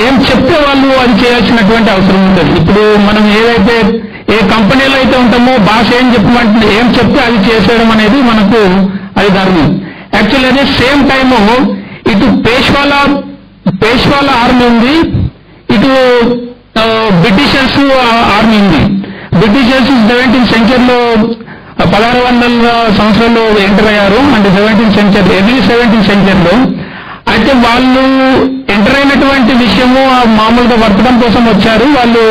ఏం చెప్తే వాళ్ళు అది చేయాల్సినటువంటి అవసరం ఉంటుంది. ఇప్పుడు మనం ఏదైతే ఏ కంపెనీలో అయితే ఉంటామో బాస్ ఏం చెప్పమంటే ఏం చెప్తే అది చేసేయడం అనేది మనకు అది ధర్మం. యాక్చువల్లీ అదే సేమ్ టైము ఇటు పేష్వాల ఆర్మీ ఉంది, ఇటు బ్రిటిషర్స్ ఆర్మీ ఉంది. బ్రిటిషర్స్ 17th సెంచరీలో 1600 సంవత్సరంలో ఎంటర్ అయ్యారు. అంటే 17th సెంచరీ, ఎర్లీ 17th సెంచరీలో. అయితే వాళ్ళు ఎంటర్ అయినటువంటి విషయము మామూలుగా వర్తకం కోసం వచ్చారు. వాళ్ళు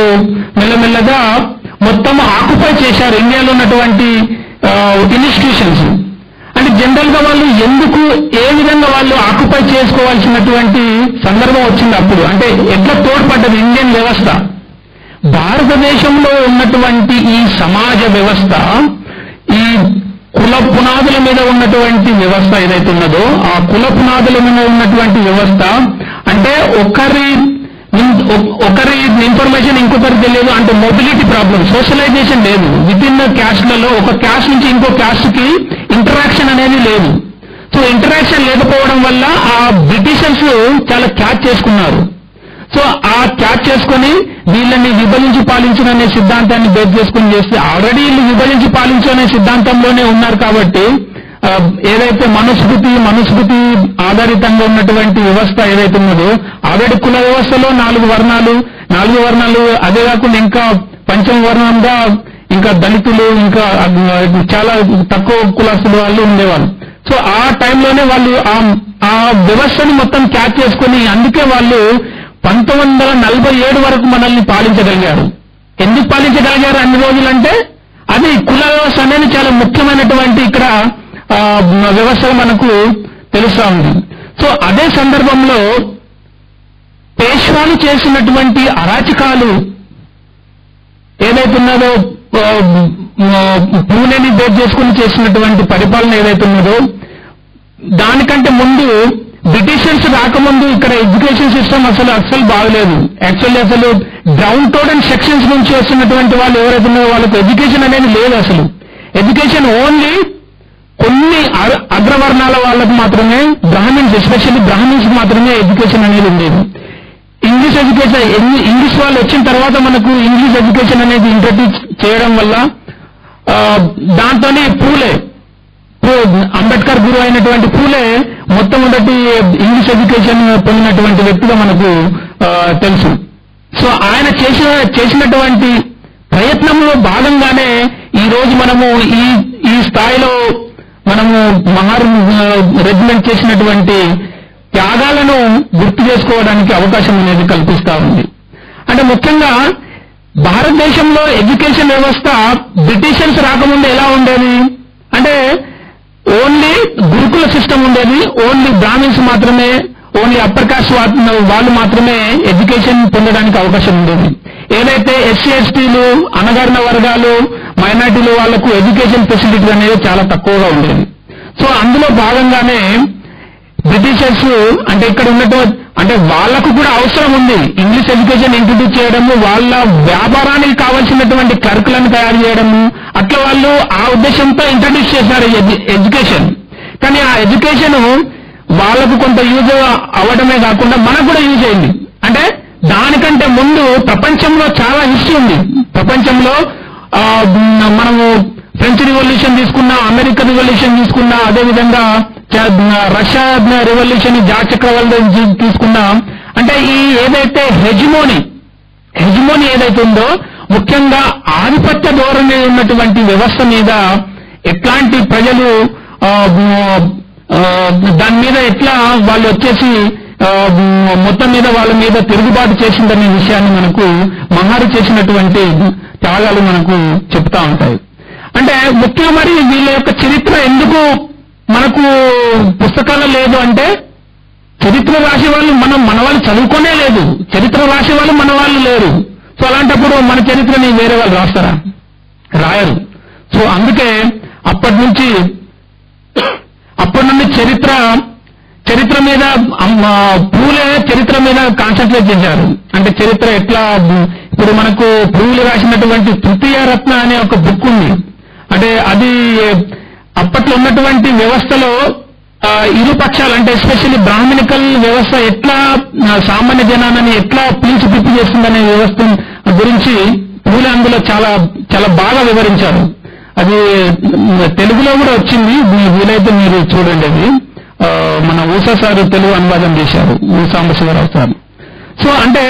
మెల్లమెల్లగా మొత్తం ఆక్యుపై చేశారు ఇండియాలో ఉన్నటువంటి ఇన్స్టిట్యూషన్స్. అంటే జనరల్ గా వాళ్ళు ఎందుకు ఏ విధంగా వాళ్ళు ఆక్యుపై చేసుకోవాల్సినటువంటి సందర్భం వచ్చింది అప్పుడు. అంటే ఎట్లా తోడ్పడ్డది ఇండియన్ వ్యవస్థ. భారతదేశంలో ఉన్నటువంటి ఈ సమాజ వ్యవస్థ, ఈ కుల పునాదుల మీద ఉన్నటువంటి వ్యవస్థ ఏదైతే ఉన్నదో, ఆ కుల పునాదుల మీద ఉన్నటువంటి వ్యవస్థ అంటే ఒకరి ఇన్ఫర్మేషన్ ఇంకొకరికి తెలియదు. అంటే మొబిలిటీ ప్రాబ్లం, సోషలైజేషన్ లేదు. విత్ ఇన్ క్యాస్ట్లలో ఒక క్యాస్ట్ నుంచి ఇంకో క్యాస్ట్ కి ఇంటరాక్షన్ అనేది లేదు. సో ఇంటరాక్షన్ లేకపోవడం వల్ల ఆ బ్రిటిషర్స్ చాలా క్యాచ్ చేసుకున్నారు. సో ఆ క్యాచ్ చేసుకుని వీళ్ళని విభజించి పాలించడనే సిద్ధాంతాన్ని బేస్ చేసుకుని చేస్తే, ఆల్రెడీ వీళ్ళు విభజించి పాలించనే సిద్ధాంతంలోనే ఉన్నారు కాబట్టి ఏదైతే మనుస్మృతి ఆధారితంగా ఉన్నటువంటి వ్యవస్థ ఏదైతే ఉన్నదో, ఆల్రెడీ కుల వ్యవస్థలో 4 వర్ణాలు, అదే కాకుండా ఇంకా పంచమ వర్ణంగా ఇంకా దళితులు, ఇంకా చాలా తక్కువ కులస్తులు వాళ్ళు ఉండేవాళ్ళు. సో ఆ టైంలోనే వాళ్ళు ఆ వ్యవస్థని మొత్తం క్యాచ్ చేసుకుని, అందుకే వాళ్ళు 1947 వరకు మనల్ని పాలించగలిగారు. ఎందుకు పాలించగలిగారు అన్ని రోజులంటే, అది కుల వ్యవస్థ అనేది చాలా ముఖ్యమైనటువంటి ఇక్కడ వ్యవస్థ మనకు తెలుస్తా ఉంది. సో అదే సందర్భంలో పేష్వాలు చేసినటువంటి అరాచకాలు ఏదైతే ఉన్నదో, పూణేని బేస్ చేసుకుని చేసినటువంటి పరిపాలన ఏదైతే ఉన్నదో, దానికంటే ముందు బ్రిటిషర్స్ రాకముందు ఇక్కడ ఎడ్యుకేషన్ సిస్టమ్ అసలు బాగలేదు. యాక్చువల్లీ అసలు డౌన్ టోడన్ సెక్షన్స్ నుంచి వస్తున్నటువంటి వాళ్ళు ఎవరైతే ఉన్నారో వాళ్ళకు ఎడ్యుకేషన్ అనేది లేదు. అసలు ఎడ్యుకేషన్ ఓన్లీ కొన్ని అగ్రవర్ణాల వాళ్ళకు మాత్రమే, బ్రాహ్మిన్స్, ఎస్పెషల్లీ బ్రాహ్మిన్స్ మాత్రమే ఎడ్యుకేషన్ అనేది ఉండేది. ఇంగ్లీష్ వాళ్ళు వచ్చిన తర్వాత మనకు ఇంగ్లీష్ ఎడ్యుకేషన్ అనేది ఇంట్రడ్యూస్ చేయడం వల్ల దాంతోనే అంబేద్కర్ గురువు అయినటువంటి పూలే మొట్టమొదటి ఇంగ్లీష్ ఎడ్యుకేషన్ పొందినటువంటి వ్యక్తిగా మనకు తెలుసు. సో ఆయన చేసినటువంటి ప్రయత్నంలో భాగంగానే ఈ రోజు మనము ఈ స్థాయిలో మనము మహార్ రెజిమెంట్ చేసినటువంటి త్యాగాలను గుర్తు చేసుకోవడానికి అవకాశం అనేది కల్పిస్తా ఉంది. అంటే ముఖ్యంగా భారతదేశంలో ఎడ్యుకేషన్ వ్యవస్థ బ్రిటిషర్స్ రాకముందు ఎలా ఉండేది అంటే, ఓన్లీ గురుకుల సిస్టమ్ ఉండేది. ఓన్లీ బ్రాహ్మిన్స్ మాత్రమే, ఓన్లీ అప్పర్ కాస్ట్ వాళ్ళు మాత్రమే ఎడ్యుకేషన్ పొందడానికి అవకాశం ఉండేది. ఏదైతే ఎస్సీ ఎస్టీలు, అణగారిన వర్గాలు, మైనార్టీలు వాళ్లకు ఎడ్యుకేషన్ ఫెసిలిటీ అనేది చాలా తక్కువగా ఉండేది. సో అందులో భాగంగానే బ్రిటిషర్స్ అంటే ఇక్కడ అంటే వాళ్లకు కూడా అవసరం ఉంది ఇంగ్లీష్ ఎడ్యుకేషన్ ఇంట్రడ్యూస్ చేయడము, వాళ్ళ వ్యాపారానికి కావాల్సినటువంటి క్లర్కులను తయారు చేయడము, అట్లా వాళ్ళు ఆ ఉద్దేశంతో ఇంట్రడ్యూస్ చేశారు ఎడ్యుకేషన్. కానీ ఆ ఎడ్యుకేషన్ వాళ్లకు కొంత యూజ్ అవ్వడమే కాకుండా మనకు కూడా యూజ్ అయింది. అంటే దానికంటే ముందు ప్రపంచంలో చాలా హిస్టరీ ఉంది. ప్రపంచంలో మనము ఫ్రెంచ్ రివల్యూషన్ తీసుకున్నా, అమెరికన్ రివల్యూషన్ తీసుకున్నా, అదేవిధంగా రష్యా రివల్యూషన్, జార్జ్ చక్రవర్తి తీసుకున్నా, అంటే ఈ ఏదైతే హెజిమోనీ ఏదైతే ఉందో, ముఖ్యంగా ఆధిపత్య ధోరణి ఉన్నటువంటి వ్యవస్థ మీద ఎట్లాంటి ప్రజలు దాని మీద ఎట్లా వాళ్ళు వచ్చేసి మొత్తం మీద వాళ్ళ మీద తిరుగుబాటు చేసిందనే విషయాన్ని మనకు మహారు చేసినటువంటి త్యాగాలు మనకు చెప్తా ఉంటాయి. అంటే ముఖ్యంగా మరి వీళ్ళ యొక్క చరిత్ర ఎందుకు మనకు పుస్తకాల్లో లేదు అంటే, చరిత్ర రాసే వాళ్ళు మన వాళ్ళు చదువుకోనే లేదు, చరిత్ర రాసే వాళ్ళు మన వాళ్ళు లేరు. సో అలాంటప్పుడు మన చరిత్రని వేరే వాళ్ళు రాస్తారా? రాయరు. సో అందుకే అప్పటి నుండి చరిత్ర మీద పూలే చరిత్ర మీద కాన్సన్ట్రేట్ చేశారు. అంటే చరిత్ర ఎట్లా, ఇప్పుడు మనకు పూలు రాసినటువంటి తృతీయ రత్న అనే ఒక బుక్ ఉంది. అంటే అది అప్పట్లో ఉన్నటువంటి వ్యవస్థలో ఇరు పక్షాలు అంటే ఎస్పెషల్లీ బ్రాహ్మణికల్ వ్యవస్థ ఎట్లా సామాన్య జనాన్ని ఎట్లా పీల్చి పిప్పి చేస్తుందనే వ్యవస్థ గురించి పూలే అందులో చాలా చాలా బాగా వివరించారు. అది తెలుగులో కూడా వచ్చింది, వీలైతే మీరు చూడండి. అది మన ఊసా సార్ తెలుగు అనువాదం చేశారు, సాంబశివరావు సార్. సో అంటే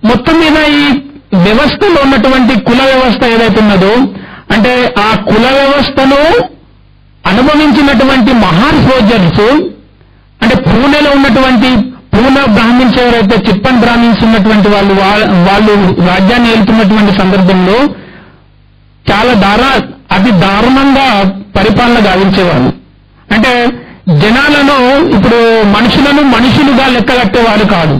మొత్తం మీద ఈ వ్యవస్థలో ఉన్నటువంటి కుల వ్యవస్థ ఏదైతే ఉన్నదో, అంటే ఆ కుల వ్యవస్థను అనుభవించినటువంటి మహాన్ సోల్జర్స్, అంటే పూణేలో ఉన్నటువంటి పూనా బ్రాహ్మిన్స్ ఎవరైతే చిప్పన్ బ్రాహ్మిన్స్ ఉన్నటువంటి వాళ్ళు రాజ్యాన్ని ఏలుతున్నటువంటి సందర్భంలో చాలా అతి దారుణంగా పరిపాలన గావించేవాళ్ళు. అంటే జనాలను ఇప్పుడు మనుషులుగా లెక్కగట్టేవారు కాదు,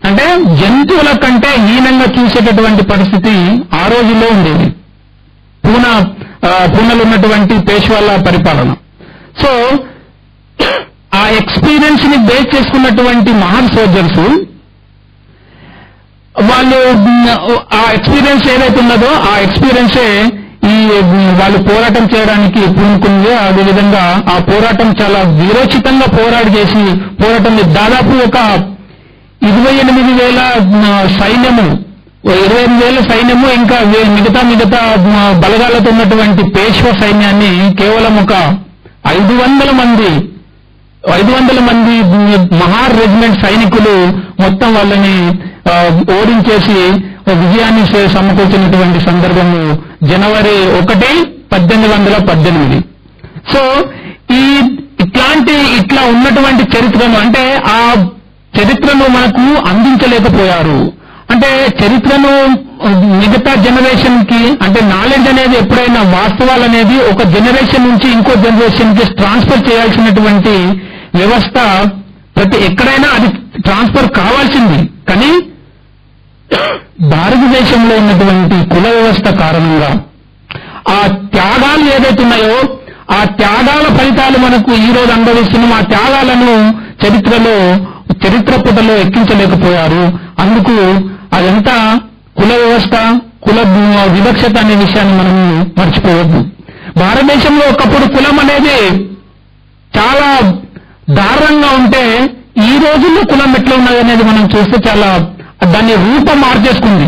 అంటే జంతువుల కంటే హీనంగా చూసేటటువంటి పరిస్థితి ఆ రోజుల్లో ఉండేది పూనాలో ఉన్నటువంటి పేష్వాల పరిపాలన. సో ఆ ఎక్స్పీరియన్స్ ని బేస్ చేసుకున్నటువంటి మహాన్ సోల్జర్స్ వాళ్ళు ఆ ఎక్స్పీరియన్స్ ఏదైతే ఉన్నదో ఆ ఎక్స్పీరియన్సే వాళ్ళు పోరాటం చేయడానికి పూనుకుంది. అదేవిధంగా ఆ పోరాటం చాలా వీరోచితంగా పోరాటం దాదాపు ఒక 28,000 సైన్యము, 28,000 సైన్యము, ఇంకా మిగతా బలగాలతో ఉన్నటువంటి పేష్వా సైన్యాన్ని కేవలం ఒక 500 మంది మహార్ రెజిమెంట్ సైనికులు మొత్తం వాళ్ళని ఓడించేసి విజయాన్ని సమకూర్చినటువంటి సందర్భము జనవరి 1, 1818. సో ఇట్లా ఉన్నటువంటి చరిత్రను, అంటే ఆ చరిత్రను మనకు అందించలేకపోయారు. అంటే చరిత్రను మిగతా జనరేషన్ కి, అంటే నాలెడ్జ్ అనేది ఎప్పుడైనా వాస్తవాలు అనేది ఒక జనరేషన్ నుంచి ఇంకో జనరేషన్ కి ట్రాన్స్ఫర్ చేయాల్సినటువంటి వ్యవస్థ ఎక్కడైనా అది ట్రాన్స్ఫర్ కావాల్సింది. కానీ భారతదేశంలో ఉన్నటువంటి కుల వ్యవస్థ కారణంగా ఆ త్యాగాలు ఏదైతే ఉన్నాయో ఆ త్యాగాల ఫలితాలు మనకు ఈ రోజు అనుభవిస్తున్నాం. ఆ త్యాగాలను చరిత్ర పుటలో ఎక్కించలేకపోయారు. అందుకు అదంతా కుల వ్యవస్థ, కుల వివక్షత అనే విషయాన్ని మనం మర్చిపోవద్దు. భారతదేశంలో ఒకప్పుడు కులం అనేది చాలా దారుణంగా ఉంటే ఈ రోజుల్లో కులం ఎట్లా ఉన్నది అనేది మనం చూస్తే చాలా దాన్ని రూపం మార్చేసుకుంది.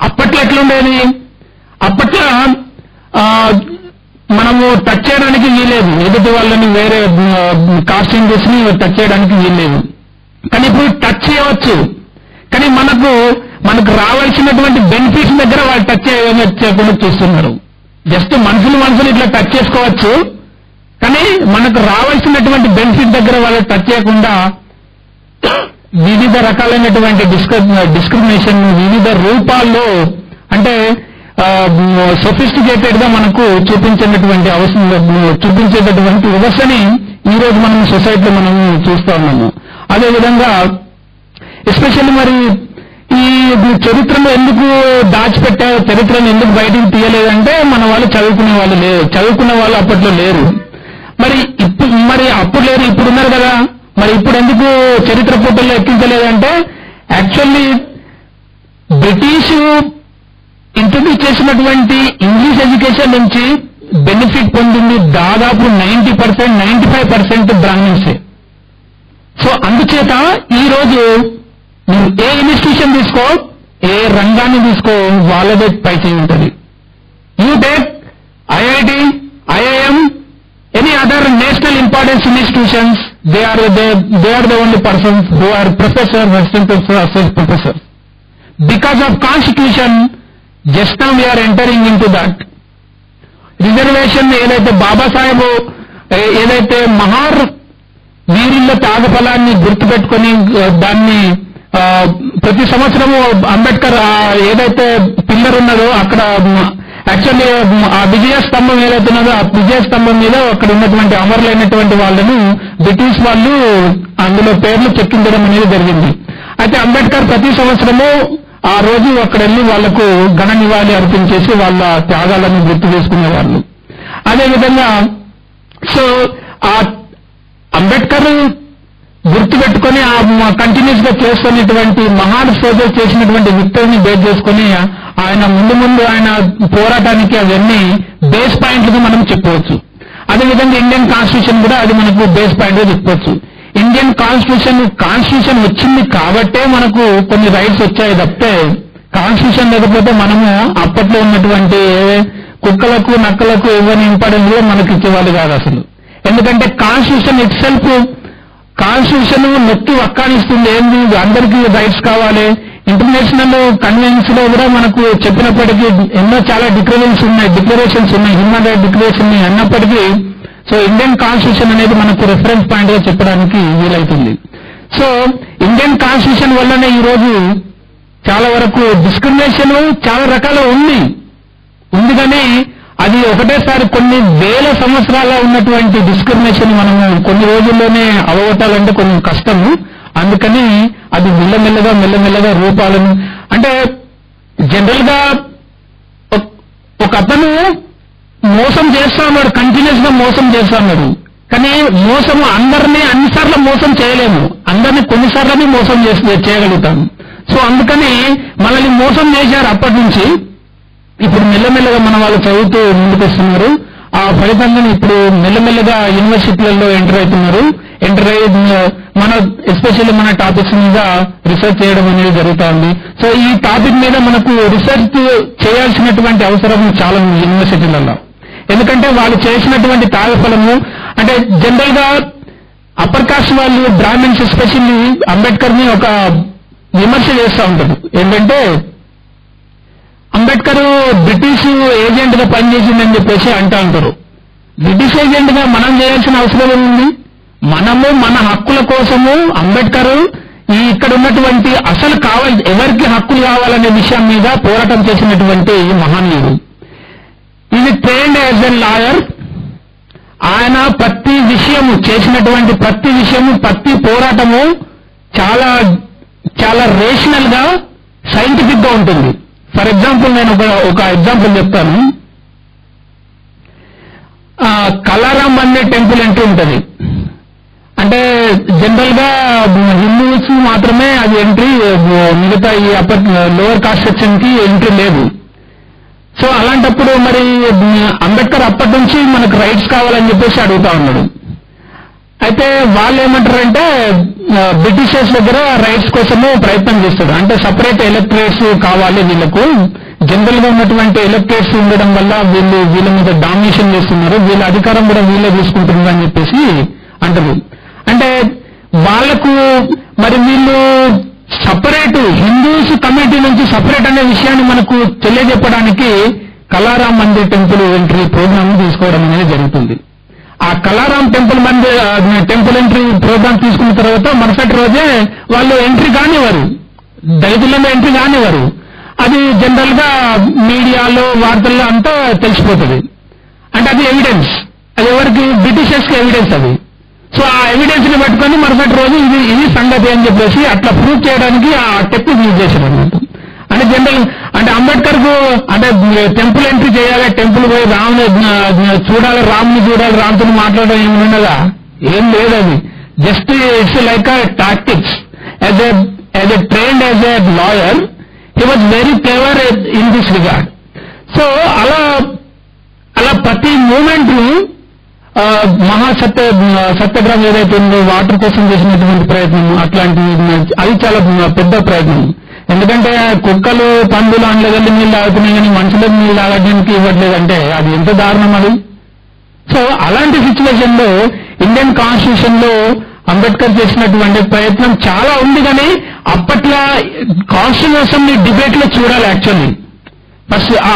అప్పట్లో ఎట్లుండేది, అప్పట్లో మనము టచ్ చేయడానికి వీలేదు, ఎదుటి వాళ్ళని వేరే కాస్టింగ్ చేసి టచ్ చేయడానికి వీల్లేదు. కానీ ఇప్పుడు టచ్ చేయవచ్చు, కానీ మనకు రావాల్సినటువంటి బెనిఫిట్స్ దగ్గర వాళ్ళు టచ్ చేయకుండా చూస్తున్నారు. జస్ట్ మనుషులు ఇట్లా టచ్ చేసుకోవచ్చు, కానీ మనకు రావాల్సినటువంటి బెనిఫిట్ దగ్గర వాళ్ళు టచ్ చేయకుండా వివిధ రకాలైనటువంటి డిస్క్రిమినేషన్ వివిధ రూపాల్లో, అంటే సొఫిస్టికేటెడ్ గా మనకు చూపించేటటువంటి వ్యవస్థని ఈ రోజు మనం సొసైటీలో మనం చూస్తా ఉన్నాము. అదేవిధంగా ఎస్పెషల్లీ మరి ఈ చరిత్రను ఎందుకు దాచిపెట్టారు, చరిత్రను ఎందుకు బయటికి తీయలేదంటే మన వాళ్ళు చదువుకున్న వాళ్ళు అప్పట్లో లేరు. మరి అప్పుడు లేరు, ఇప్పుడు ఉన్నారు కదా. మరి ఇప్పుడు ఎందుకు చరిత్ర పుటల్లో ఎక్కించలేదంటే యాక్చువల్లీ బ్రిటిష్ ఇంట్రడ్యూస్ చేసినటువంటి ఇంగ్లీష్ ఎడ్యుకేషన్ నుంచి బెనిఫిట్ పొందింది దాదాపు 90%, 95% బ్రాహ్మిన్సే. సో అందుచేత ఈ రోజు నువ్వు ఏ ఇన్స్టిట్యూషన్ తీసుకో, ఏ రంగాన్ని తీసుకో, వాళ్ళదే పైచేయి ఉంటుంది. You take IIT, IIM, any other national importance institutions, they are the only persons who are professors, assistant professors. Because of constitution, just now we are entering into that. Reservation ఏదైతే బాబాసాహెబ్ ఏదైతే మహార్ వీరుల త్యాగఫలాన్ని గుర్తుపెట్టుకొని దాన్ని ప్రతి సంవత్సరము అంబేద్కర్ ఏదైతే పిల్లర్ ఉన్నదో అక్కడ యాక్చువల్లీ ఆ విజయ స్తంభం ఏదైతే ఉన్నదో ఆ విజయ స్తంభం మీద అక్కడ ఉన్నటువంటి అమరులైనటువంటి వాళ్ళను బ్రిటిష్ వాళ్ళు అందులో పేర్లు చెక్కించడం అనేది జరిగింది. అయితే అంబేద్కర్ ప్రతి సంవత్సరము ఆ రోజు అక్కడ వెళ్ళి వాళ్లకు ఘన నివాళి అర్పించేసి వాళ్ళ త్యాగాలను గుర్తు చేసుకునేవాళ్ళు. అదేవిధంగా సో ఆ అంబేద్కర్ గుర్తుపెట్టుకుని ఆ కంటిన్యూస్ గా చేసుకునేటువంటి మహాన్ సోదరు చేసినటువంటి విక్టరీని బేస్ చేసుకుని ఆయన ముందు ఆయన పోరాటానికి అవన్నీ బేస్ పాయింట్లుగా మనం చెప్పవచ్చు. అదేవిధంగా ఇండియన్ కాన్స్టిట్యూషన్ కూడా అది మనకు బేస్ పాయింట్ గా చెప్పుకోవచ్చు. ఇండియన్ కాన్స్టిట్యూషన్ వచ్చింది కాబట్టే మనకు కొన్ని రైట్స్ వచ్చాయి తప్పితే కాన్స్టిట్యూషన్ లేకపోతే మనము అప్పట్లో ఉన్నటువంటి కుక్కలకు నక్కలకు ఎవరిని ఇంపార్టెన్స్ కూడా మనకి ఇచ్చేవాళ్ళు కాదు అసలు. ఎందుకంటే కాన్స్టిట్యూషన్ ఇట్ సెల్ఫ్ కాన్స్టిట్యూషన్ నొక్కి వక్కానిస్తుంది. ఏంది అందరికీ రైట్స్ కావాలి. ఇంటర్నేషనల్ కన్వెన్స్ లో కూడా మనకు చెప్పినప్పటికీ ఎన్నో చాలా డిక్లరేషన్స్ ఉన్నాయి, హ్యూమన్ రైట్ డిక్లరేషన్ అన్నప్పటికీ సో ఇండియన్ కాన్స్టిట్యూషన్ అనేది మనకు రెఫరెన్స్ పాయింట్ గా చెప్పడానికి వీలవుతుంది. సో ఇండియన్ కాన్స్టిట్యూషన్ వల్లనే ఈరోజు చాలా వరకు డిస్క్రిమినేషన్ చాలా రకాల ఉంది కానీ అది ఒకటేసారి కొన్ని వేల సంవత్సరాల ఉన్నటువంటి డిస్క్రిమినేషన్ మనము కొన్ని రోజుల్లోనే అవగొట్టాలంటే కొంచెం కష్టము. అందుకని అది మెల్లమెల్లగా రూపాలను అంటే జనరల్ గా ఒక అతను మోసం చేస్తా ఉన్నాడు, కంటిన్యూస్ గా మోసం చేస్తా ఉన్నాడు. కానీ మోసము అందరినీ అన్నిసార్లు మోసం చేయలేము, అందరినీ కొన్నిసార్లని మోసం చేయగలుగుతాం. సో అందుకని మనల్ని మోసం చేశారు అప్పటి నుంచి. ఇప్పుడు మెల్లమెల్లగా మన వాళ్ళు చదువుతూ ముందుకు వస్తున్నారు. ఆ ఫలితంగా ఇప్పుడు మెల్లమెల్లగా యూనివర్సిటీలలో ఎంటర్ అవుతున్నారు. ఎంటర్ అయ్యి మన ఎస్పెషల్లీ మన టాపిక్స్ మీద రీసెర్చ్ చేయడం అనేది జరుగుతోంది. సో ఈ టాపిక్ మీద మనకు రీసెర్చ్ చేయాల్సినటువంటి అవసరం చాలా ఉంది యూనివర్సిటీలలో. ఎందుకంటే వాళ్ళు చేసినటువంటి తాగఫలము అంటే జనరల్ గా అప్పర్ కాస్ట్ వాళ్ళు బ్రాహ్మిన్స్ ఎస్పెషల్లీ అంబేద్కర్ ని ఒక విమర్శ చేస్తూ ఉంటారు. ఏంటంటే అంబేద్కర్ బ్రిటిష్ ఏజెంట్ గా పనిచేసిందని చెప్పేసి అంటూ ఉంటారు. బ్రిటిష్ ఏజెంట్ గా మనం చేయాల్సిన అవసరం ఏముంది? మనము మన హక్కుల కోసము అంబేద్కర్ ఇక్కడ ఉన్నటువంటి అసలు ఎవరికి హక్కులు కావాలనే విషయం మీద పోరాటం చేసినటువంటి మహనీయుడు. ఇది ట్రైన్డ్ యాజ్ ఎ లాయర్. ఆయన ప్రతి విషయము చేసినటువంటి ప్రతి పోరాటము చాలా చాలా రేషనల్ గా సైంటిఫిక్ గా ఉంటుంది. ఫర్ ఎగ్జాంపుల్ నేను ఒక ఎగ్జాంపుల్ చెప్తాను. కలారాం అనే టెంపుల్ ఎంట్రీ ఉంటుంది. అంటే జనరల్ గా హిందూస్ మాత్రమే అది ఎంట్రీ, మిగతా ఈ లోవర్ కాస్ట్ సెక్షన్ కి ఎంట్రీ లేదు. సో అలాంటప్పుడు మరి అంబేద్కర్ అప్పటి నుంచి మనకు రైట్స్ కావాలని చెప్పేసి అడుగుతా ఉన్నాడు. అయితే వాళ్ళు ఏమంటారంటే బ్రిటిషర్స్ దగ్గర రైట్స్ కోసము ప్రయత్నం చేస్తాడు. అంటే సపరేట్ ఎలక్టరేట్స్ కావాలి వీళ్ళకు, జనరల్ గా ఉన్నటువంటి ఎలక్టరేట్స్ ఉండడం వల్ల వీళ్ళ మీద డామినేషన్ చేస్తున్నారు, వీళ్ళ అధికారం కూడా వీళ్ళే తీసుకుంటున్నారు అని చెప్పేసి అంటారు. అంటే వాళ్లకు మరి వీళ్ళు సపరేట్ హిందూస్ కమిటీ నుంచి సపరేట్ అనే విషయాన్ని మనకు తెలియజెప్పడానికి కలారాం మందిర్ టెంపుల్ ఎంట్రీ ప్రోగ్రామ్ తీసుకోవడం అనేది జరుగుతుంది. ఆ కలారాం టెంపుల్ ఎంట్రీ ప్రోగ్రామ్ తీసుకున్న తర్వాత మరుసటి రోజే వాళ్ళు ఎంట్రీ కానివ్వరు, దళితులలో ఎంట్రీ కానివ్వరు. అది జనరల్ గా మీడియాలో వార్తల్లో అంతా తెలిసిపోతుంది. అంటే అది ఎవిడెన్స్, అది ఎవరికి? బ్రిటిషర్స్ కి ఎవిడెన్స్ అది. సో ఆ ఎవిడెన్స్ ని పట్టుకొని మరుసటి రోజు ఇది సంగతి అని చెప్పేసి అట్లా ప్రూవ్ చేయడానికి ఆ టెక్నిక్ యూజ్ చేశారు అన్నమాట. అంటే జనరల్ అంటే అంబేద్కర్ కు అంటే టెంపుల్ ఎంట్రీ చేయాలి, టెంపుల్ పోయి రాముని చూడాలి, రాముని చూడాలి, రాముతో మాట్లాడడం ఏమి ఉన్నదా? ఏం లేదు. అది just it's like tactics. As a trained as a lawyer he was very clever in this regard. So అలా ప్రతి మూమెంట్ సత్యాగ్రహం ఏదైతే ఉందో వాటర్ కోసం చేసినటువంటి ప్రయత్నం అట్లాంటివి అది చాలా పెద్ద ప్రయత్నం. ఎందుకంటే కుక్కలు పందులు అందులో నీళ్ళు తాగుతున్నాయి కానీ మనుషులకు నీళ్ళు తాగడానికి ఇవ్వట్లేదంటే అది ఎంత దారుణం అది. సో అలాంటి సిచ్యువేషన్ లో ఇండియన్ కాన్స్టిట్యూషన్ లో అంబేద్కర్ చేసినటువంటి ప్రయత్నం చాలా ఉంది. కానీ అప్పట్లో కాన్స్టిట్యూషన్ ని డిబేట్ లో చూడాలి. యాక్చువల్లీ ఫస్ట్ ఆ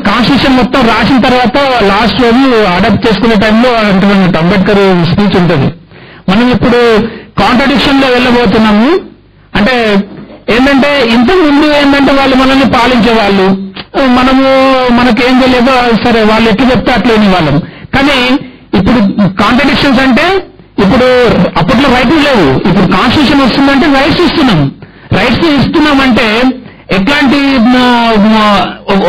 కాన్స్టిట్యూషన్ మొత్తం రాసిన తర్వాత లాస్ట్ రోజు అడాప్ట్ చేసుకునే టైంలో అంటున్నట్టు అంబేద్కర్ స్పీచ్ ఉంటుంది. మనం ఇప్పుడు కాంట్రడిక్షన్ లో వెళ్ళబోతున్నాము. అంటే ఏంటంటే ఇంతకు ముందు ఏంటంటే వాళ్ళు మనల్ని పాలించేవాళ్ళు, మనకేం తెలియదో సరే వాళ్ళు ఎట్లా చెప్తే అట్లా వాళ్ళం. కానీ ఇప్పుడు కాంట్రడిక్షన్స్ అంటే ఇప్పుడు అప్పట్లో రైట్లు లేవు, ఇప్పుడు కాన్స్టిట్యూషన్ వస్తుందంటే రైట్స్ ఇస్తున్నాం. రైట్స్ ఇస్తున్నామంటే ఎట్లాంటి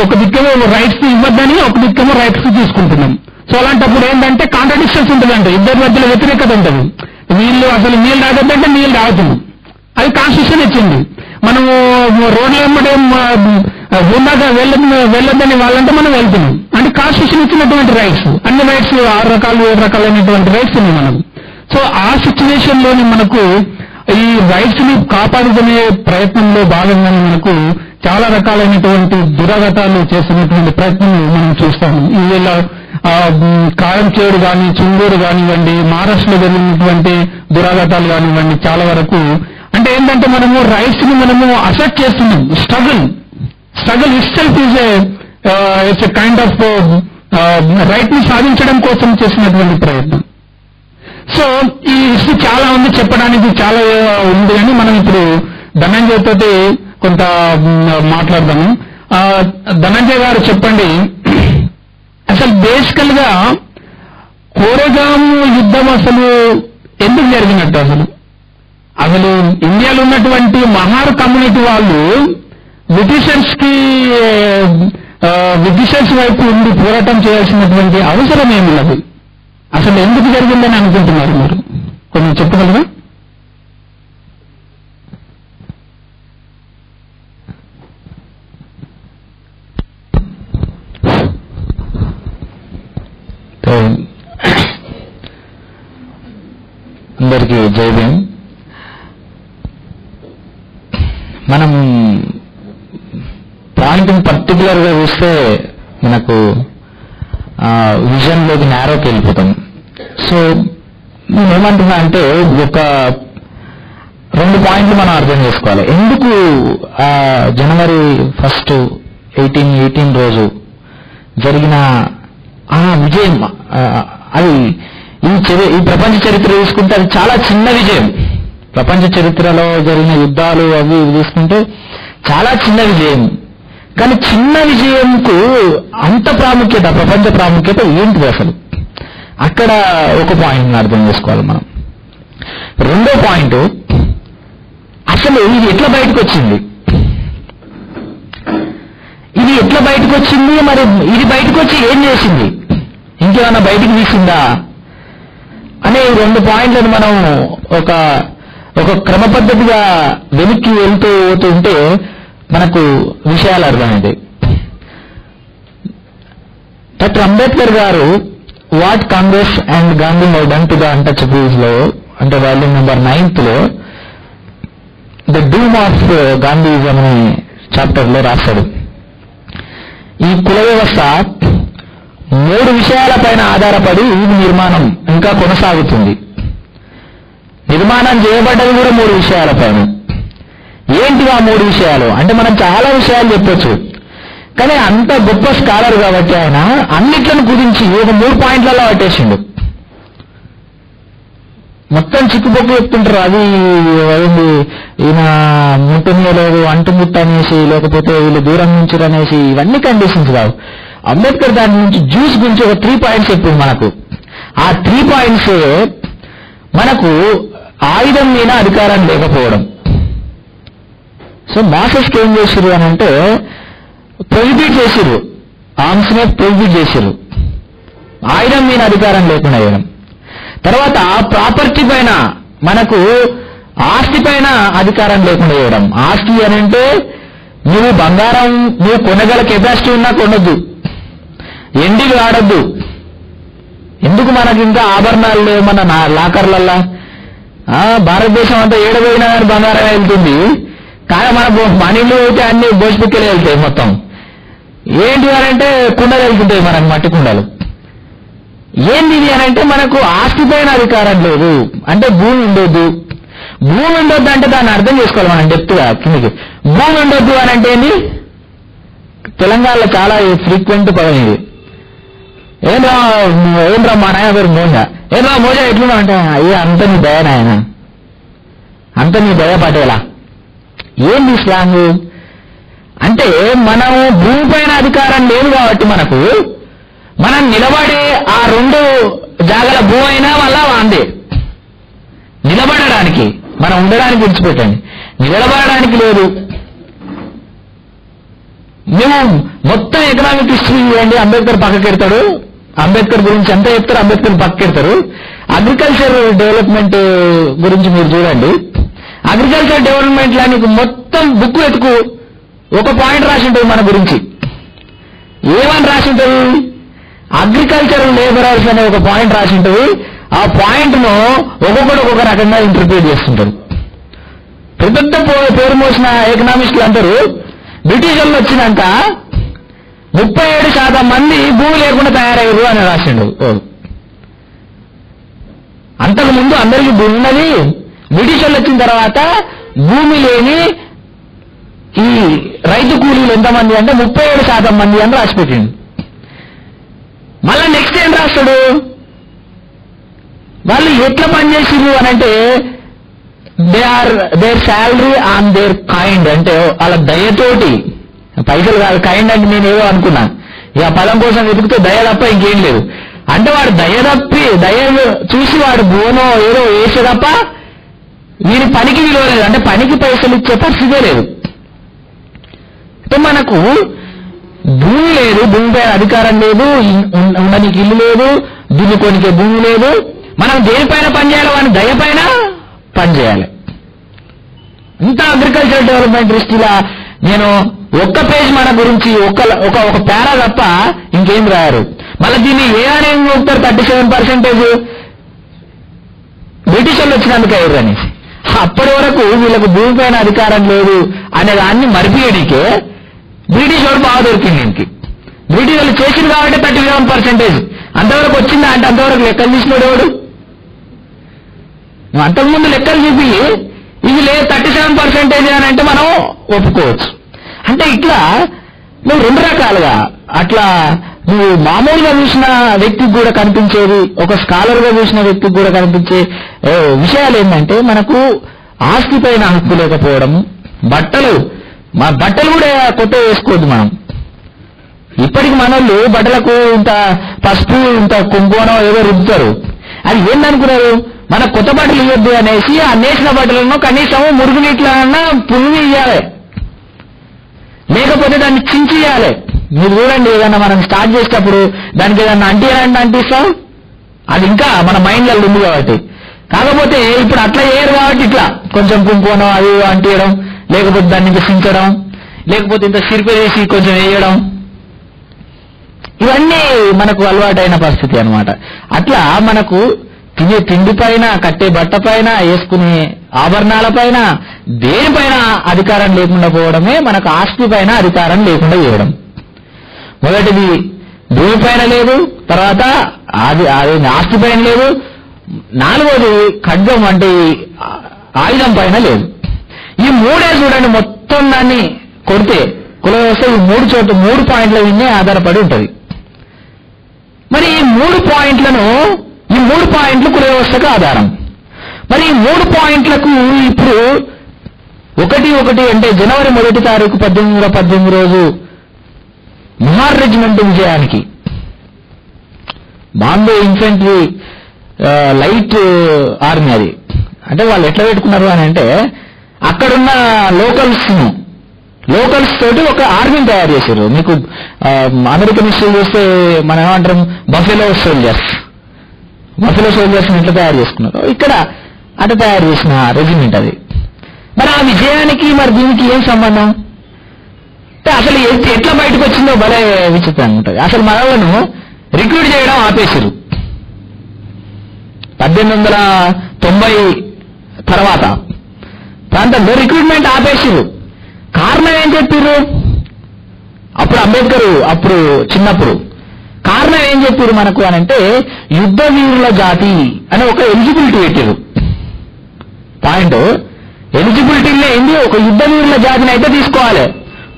ఒక దిక్కేమో రైట్స్ ఇవ్వద్దని ఒక దిక్కేమో రైట్స్ తీసుకుంటున్నాం. సో అలాంటప్పుడు ఏంటంటే కాంట్రడిక్షన్స్ ఉంటుందంటే ఇద్దరి మధ్యలో వ్యతిరేకత ఉంటుంది. వీళ్ళు అసలు నీళ్ళు తాగొద్దంటే నీళ్ళు తాగుతున్నాం, అది కాన్స్టిట్యూషన్ ఇచ్చింది. మనము రోడ్ల వెంబడి గుండాగా వెళ్ళొద్దని వాళ్ళంటే మనం వెళ్తున్నాం, అంటే కాన్స్టిట్యూషన్ ఇచ్చినటువంటి రైట్స్, అన్ని రైట్స్ 6 రకాలు 7 రకాలైనటువంటి రైట్స్ ఉన్నాయి మనకు. సో ఆ సిచ్యువేషన్ లోని మనకు ఈ రైట్స్ ని కాపాడుకునే ప్రయత్నంలో భాగంగానే మనకు చాలా రకాలైనటువంటి దురాఘాతాలు చేస్తున్నటువంటి ప్రయత్నం మనం చూస్తాము. ఈవేళ కారంచేడు కానీ, చుంగూరు కానివ్వండి, మహారాష్ట్రలో జరిగినటువంటి దురాఘాతాలు కానివ్వండి, చాలా వరకు అంటే ఏంటంటే మనము రైట్స్ ని మనము అసెప్ట్ చేస్తున్నాం. Struggle itself is it's a kind of right ని సాధించడం కోసం చేసినటువంటి ప్రయత్నం. సో ఈ హిస్టరీ చాలా ఉంది, చెప్పడానికి చాలా ఉంది అని మనం ఇప్పుడు ధనంజయ్ తోటి కొంత మాట్లాడదాము. ధనంజయ్ గారు చెప్పండి, అసలు బేసికల్ గా కోరెగాం యుద్ధం అసలు ఎందుకు జరిగినట్టు? అసలు ఇండియాలో ఉన్నటువంటి మహార్ కమ్యూనిటీ వాళ్ళు బ్రిటిషర్స్ వైపు ఉండి పోరాటం చేయాల్సినటువంటి అవసరం ఏమున్నది? అసలు ఎందుకు జరిగిందని అనుకుంటున్నారు మీరు? కొంచెం చెప్పగలరా? అందరికీ జై భీమ్. మనం పాయింట్ పర్టికులర్ గా చూస్తే మనకు విజన్లోకి నేరోకి వెళ్ళిపోతాం. సో నేనేమంటున్నా అంటే ఒక 2 పాయింట్లు మనం అర్థం చేసుకోవాలి. ఎందుకు జనవరి 1, 1818 రోజు జరిగిన ఆ విజయం, అది ఈ ప్రపంచ చరిత్ర తీసుకుంటే అది చాలా చిన్న విజయం. ప్రపంచ చరిత్రలో జరిగిన యుద్ధాలు అవి తీసుకుంటే చాలా చిన్న విజయం. కానీ చిన్న విజయంకు అంత ప్రాముఖ్యత, ప్రపంచ ప్రాముఖ్యత ఏంటిది అసలు? అక్కడ ఒక పాయింట్ని అర్థం చేసుకోవాలి మనం. రెండో పాయింట్, అసలు ఇది ఎట్లా బయటకు వచ్చింది? ఇది ఎట్లా బయటకు వచ్చింది? మరి ఇది బయటకు వచ్చి ఏం చేసింది? ఇంకేమన్నా బయటికి తీసిందా అనే 2 పాయింట్లను మనం ఒక క్రమ పద్ధతిగా వెనక్కి వెళ్తూ ఉంటే మనకు విషయాలు అర్థమైంది. డాక్టర్ అంబేద్కర్ గారు what Congress and Gandhi have done to the untouchables లో, అంటే వాల్యూమ్ నెంబర్ 9 లో ద డూమ్ ఆఫ్ గాంధీయిజం అనే చాప్టర్ లో రాశాడు. ఈ కుల వ్యవస్థ 3 విషయాలపైన ఆధారపడి ఈ నిర్మాణం ఇంకా కొనసాగుతుంది. నిర్మాణం చేయబడ్డది కూడా 3 విషయాలపైన. ఏంటివి ఆ 3 విషయాలు అంటే మనం చాలా విషయాలు చెప్పొచ్చు, కానీ అంత గొప్ప స్కాలర్ కాబట్టి ఆయన అన్నిట్లను గురించి ఒక 3 పాయింట్లలో పట్టేసిండు. మొత్తం చిక్కుబొక్కు చెప్తుంటారు. అది అయింది, ఈయన ముట్టునే లేదు, అంటుముట్టు అనేసి, లేకపోతే వీళ్ళు దూరం నుంచి అనేసి, ఇవన్నీ కండిషన్స్ కావు. అంబేద్కర్ దాని నుంచి జ్యూస్ గురించి ఒక 3 పాయింట్స్ చెప్పింది మనకు. ఆ 3 పాయింట్స్ మనకు ఆయుధం మీద అధికారం లేకపోవడం. సో మాసెస్కి ఏం చేసిర్రు అని అంటే ప్రొహిబిట్ చేసిర్రు, ఆర్మ్స్ నే ప్రొహిబిట్ చేసిర్రు, ఆయుధం మీద అధికారం లేకుండా వేయడం. తర్వాత ప్రాపర్టీ పైన, మనకు ఆస్తి పైన అధికారం లేకుండా వేయడం. ఆస్తి అని అంటే నువ్వు బంగారం నువ్వు కొనగల కెపాసిటీ ఉన్నా కొనొద్దు, ఎండిలు వాడొద్దు. ఎందుకు మనకి ఇంకా ఆభరణాలు లేవు మన లాకర్లల్లా? భారతదేశం అంతా ఏడబోయినా కానీ బంగారం వెళ్తుంది, కానీ మన మనీళ్ళు అయితే అన్ని బోసిపిక్కలే వెళ్తాయి మొత్తం. ఏంటి అని అంటే కుండలు వెళ్తుంటాయి మనకు, మట్టి కుండలు. ఏంది ఇది అని అంటే మనకు ఆస్తి పైన అధికారం లేదు, అంటే భూమి ఉండొద్దు. భూమి ఉండొద్దు అంటే దాన్ని అర్థం చేసుకోవాలి మనం డెప్త్గా కిందకి. భూమి ఉండొద్దు అని అంటే ఏంటి? తెలంగాణలో చాలా ఫ్రీక్వెంట్ పదం ఇది. ఏంద్రా మా నాయన పేరు మోజా, ఏంద్రా మోజా ఎట్లున్నా అంటే అయ్యా అంత నీ దయ నాయన, అంత నీ దయ పటేలా. ఏంది స్లాంగ్ అంటే మనం భూమి పైన అధికారం లేదు కాబట్టి మనకు, మనం నిలబడే ఆ 2 జాగల భూమి అయినా వల్ల వాందే. నిలబడడానికి, మనం ఉండడానికి విడిచిపెట్టండి, నిలబడడానికి లేదు. మేము మొత్తం ఎకనామిక్ హిస్టరీ చూడండి, అంబేద్కర్ పక్కకెడతాడు, అంబేద్కర్ గురించి ఎంత చెప్తారు, అంబేద్కర్ పక్కకెడతారు. అగ్రికల్చర్ డెవలప్మెంట్ గురించి మీరు చూడండి, అగ్రికల్చర్ డెవలప్మెంట్ లానికి మొత్తం బుక్ వెతుకు, ఒక పాయింట్ రాసి ఉంటుంది మన గురించి. ఏమని రాసి ఉంటుంది? అగ్రికల్చరల్ లేబరర్స్ అనే ఒక పాయింట్ రాసి ఉంటుంది. ఆ పాయింట్ ను ఒక్కొక్కడు ఒక్కొక్క రకంగా ఇంటర్ప్రిట్ చేస్తుంటారు. పెద్ద పేరు మోసిన ఎకనామిస్టులు అందరూ బ్రిటిష్ వాళ్ళు వచ్చినాక 37% మంది భూమి లేకుండా తయారయ్యారు అని రాసిండు. అంతకు ముందు అందరికీ భూమి ఉన్నది, బ్రిటిష్ వాళ్ళు వచ్చిన తర్వాత భూమి లేని ఈ రైతు కూలీలు ఎంతమంది అంటే 37% మంది అని రాసిపెట్టిండు. మళ్ళా నెక్స్ట్ ఏం రాస్తాడు, వాళ్ళు ఎట్లా పనిచేసిరు అని అంటే their salary on their kind, అంటే వాళ్ళ దయతోటి, పైసలు కాదు కైండ్ అంటే నేను ఏదో అనుకున్నా, ఇక పదం కోసం వెతుకుతే దయ తప్ప ఇంకేం లేదు. అంటే వాడు దయ చూసి వాడు బోనో ఏదో వేసే తప్ప వీడి పనికి విలువ లేదు, అంటే పనికి పైసలు ఇచ్చే పరిస్థితే లేదు. అంటే మనకు భూమి లేదు, భూమిపైన అధికారం లేదు, ఉండడానికి ఇల్లు లేదు, దున్నుకోనికే భూమి లేదు, మనం దేనిపైన పనిచేయాలి, వాని దయ పైన పనిచేయాలి. ఇంత అగ్రికల్చర్ డెవలప్మెంట్ దృష్టిలా నేను ఒక్క పేజ్ మన గురించి ఒక పేరా తప్ప ఇంకేం రాయారు. మళ్ళీ దీన్ని ఏ అని చెప్తారు, 37% బ్రిటిష్ వాళ్ళు వచ్చినందుకు అయ్యారు అనేసి. అప్పటి వరకు వీళ్ళకు భూమిపైన అధికారం లేదు అనే దాన్ని మరిపియడికే బ్రిటిష్ వాడు బాగా దొరికింది. దీనికి బ్రిటిష్ వాళ్ళు చేసింది కాబట్టి 37%. అంతవరకు వచ్చిందా అంటే అంతవరకు లెక్కలు తీసినాడు ఎవడు? అంతకుముందు లెక్కలు చూపి ఇది లేదు 37% అని అంటే మనం ఒప్పుకోవచ్చు. అంటే ఇట్లా నువ్వు రెండు రకాలుగా, అట్లా నువ్వు మామూలుగా చూసిన వ్యక్తికి కూడా కనిపించేది, ఒక స్కాలర్గా చూసిన వ్యక్తికి కూడా కనిపించే విషయాలు ఏంటంటే మనకు ఆస్తి పైన హక్కు లేకపోవడం. బట్టలు కూడా కొత్త వేసుకోవద్దు మనం. ఇప్పటికి మనోళ్ళు బట్టలకు ఇంత పసుపు ఇంత కుంకుమనో ఏదో రుద్దుతారు. అది ఏందనుకున్నారు, మన కొత్త బట్టలు ఇవ్వద్దు అనేసి ఆ నేసిన బట్టలను కనీసం మురుగునీట్లన్నా పులిమి ఇవ్వాలి, లేకపోతే దాన్ని చించి ఇవ్వాలి. మీరు చూడండి, ఏదన్నా మనం స్టార్ట్ చేసేటప్పుడు దానికి ఏదన్నా అంటిస్తాం, అది ఇంకా మన మైండ్లో ఉంది కాబట్టి. కాకపోతే ఇప్పుడు అట్లా చేయరు కాబట్టి ఇట్లా కొంచెం కుంకుమనో అది అంటియడం, లేకపోతే దాన్ని ఇంకా చించడం, లేకపోతే ఇంత సిరిపేసి కొంచెం వేయడం, ఇవన్నీ మనకు అలవాటైన పరిస్థితి అన్నమాట. అట్లా మనకు తినే తిండి పైన, కట్టే బట్ట పైన, వేసుకునే ఆభరణాల పైన, దేనిపైన అధికారం లేకుండా పోవడమే మనకు ఆస్తి పైన అధికారం లేకుండా చేయడం. మొదటిది భూమి పైన లేదు, తర్వాత అది ఆస్తి పైన లేదు, నాలుగోది ఖడ్గం అంటే ఆయుధం పైన లేదు. ఈ మూడే చూడండి, మొత్తం దాన్ని కొడితే కుల వ్యవస్థ ఈ 3 పాయింట్ల విన్నే ఆధారపడి ఉంటుంది. మరి ఈ 3 పాయింట్లు కుల వ్యవస్థకు ఆధారం. మరి ఈ 3 పాయింట్లకు ఇప్పుడు 1 అంటే జనవరి 1 తారీఖు 1818 రోజు మహార్ రెజిమెంట్ విజయానికి బాంబే ఇన్ఫెంట్రీ లైట్ ఆర్మీ, అది అంటే వాళ్ళు ఎట్లా పెట్టుకున్నారు అని అంటే అక్కడున్న లోకల్స్ తోటి ఒక ఆర్మీని తయారు చేశారు. మీకు అమెరికన్ హిస్టరీ చూస్తే మనం ఏమంటాం, బఫెలో సోల్జర్స్ ఎట్లా తయారు చేసుకున్నారు, ఇక్కడ అట్లా తయారు చేసిన రెజిమెంట్ అది. మరి ఆ విజయానికి మరి దీనికి ఏం సంబంధం? అసలు ఎట్లా బయటకు వచ్చిందో భలే విచిత్రంగా ఉంటుంది. అసలు మనలను రిక్రూట్ చేయడం ఆపేశారు 1890 తర్వాత ప్రాంతంలో రిక్రూట్మెంట్ ఆపేసారు. కారణం ఏం చెప్పారు? అప్పుడు అంబేద్కర్ అప్పుడు చిన్నప్పుడు కారణం ఏం చెప్పారు మనకు అని అంటే యుద్ధ వీరుల జాతి అని ఒక ఎలిజిబిలిటీ పెట్టారు. పాయింట్ ఎలిజిబిలిటీలో ఏంది, ఒక యుద్ధ వీరుల జాతిని అయితే తీసుకోవాలి,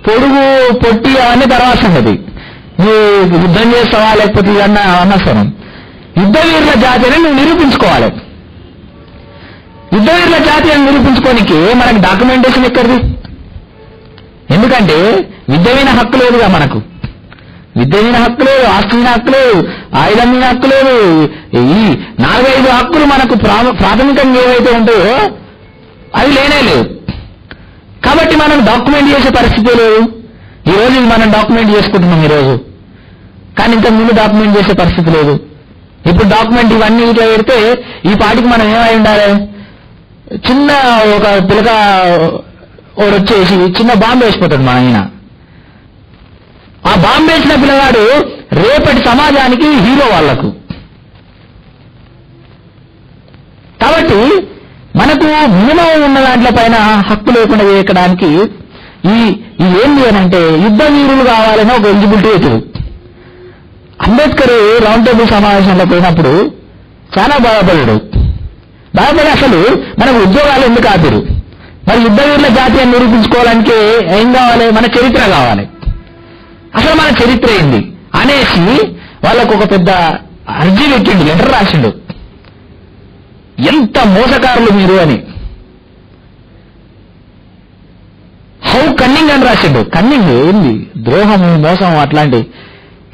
పొడుగు పొట్టి అవన్నీ తర్వాత సంగతి, నువ్వు యుద్ధం చేస్తావా లేకపోతే ఇవన్నీ అనవసరం. యుద్ధ వీరుల జాతిని నువ్వు నిరూపించుకోవాలి. యుద్ధ వీరుల జాతి అని నిరూపించుకోనికి మనకి డాక్యుమెంటేషన్ ఎక్కడిది? ఎందుకంటే విద్య మీద హక్కు లేదుగా మనకు, విద్య మీద హక్కు లేదు, ఆస్తి మీద హక్కు లేదు, ఆయుధం మీద హక్కు లేదు. ఈ 4-5 హక్కులు మనకు ప్రాథమికంగా ఏవైతే ఉంటాయో అవి లేనే లేవు. కాబట్టి మనం డాక్యుమెంట్ చేసే పరిస్థితి లేదు. ఈరోజు మనం డాక్యుమెంట్ చేసుకుంటున్నాం ఈరోజు, కానీ ఇంతకు ముందు డాక్యుమెంట్ చేసే పరిస్థితి లేదు. ఇప్పుడు డాక్యుమెంట్ ఇవన్నీ ఇట్లా పెడితే ఈ పాటికి మనం ఏమై ఉండాలి, చిన్న ఒక పిల్లక వచ్చేసి చిన్న బాంబు వేసిపోతాడు మన ఆయన. ఆ బాంబు వేసిన పిల్లగాడు రేపటి సమాజానికి హీరో వాళ్లకు. కాబట్టి మనకు మినిమం ఉన్న దాంట్లో పైన హక్కు లేకుండా చేయడానికి ఏంటి అని అంటే యుద్ధ వీరులు కావాలని ఒక ఎలిజిబిలిటీ అవుతుంది. అంబేద్కర్ రౌండ్ టేబుల్ సమావేశంలో పోయినప్పుడు చాలా బాధపడి అసలు మనకు ఉద్యోగాలు ఎందుకు ఆపిరు, మరి యుద్ధ వీరుల జాతీయాన్ని నిరూపించుకోవడానికి ఏం కావాలి, మన చరిత్ర కావాలి, అసలు మన చరిత్ర ఏంది అనేసి వాళ్ళకు ఒక పెద్ద అర్జీ పెట్టిండు, లెటర్ రాసిండు. ఎంత మోసకారులు మీరు అని, హౌ కన్నింగ్ అని రాసిండు. కన్నింగ్ ఏంది, ద్రోహము, మోసం, అట్లాంటి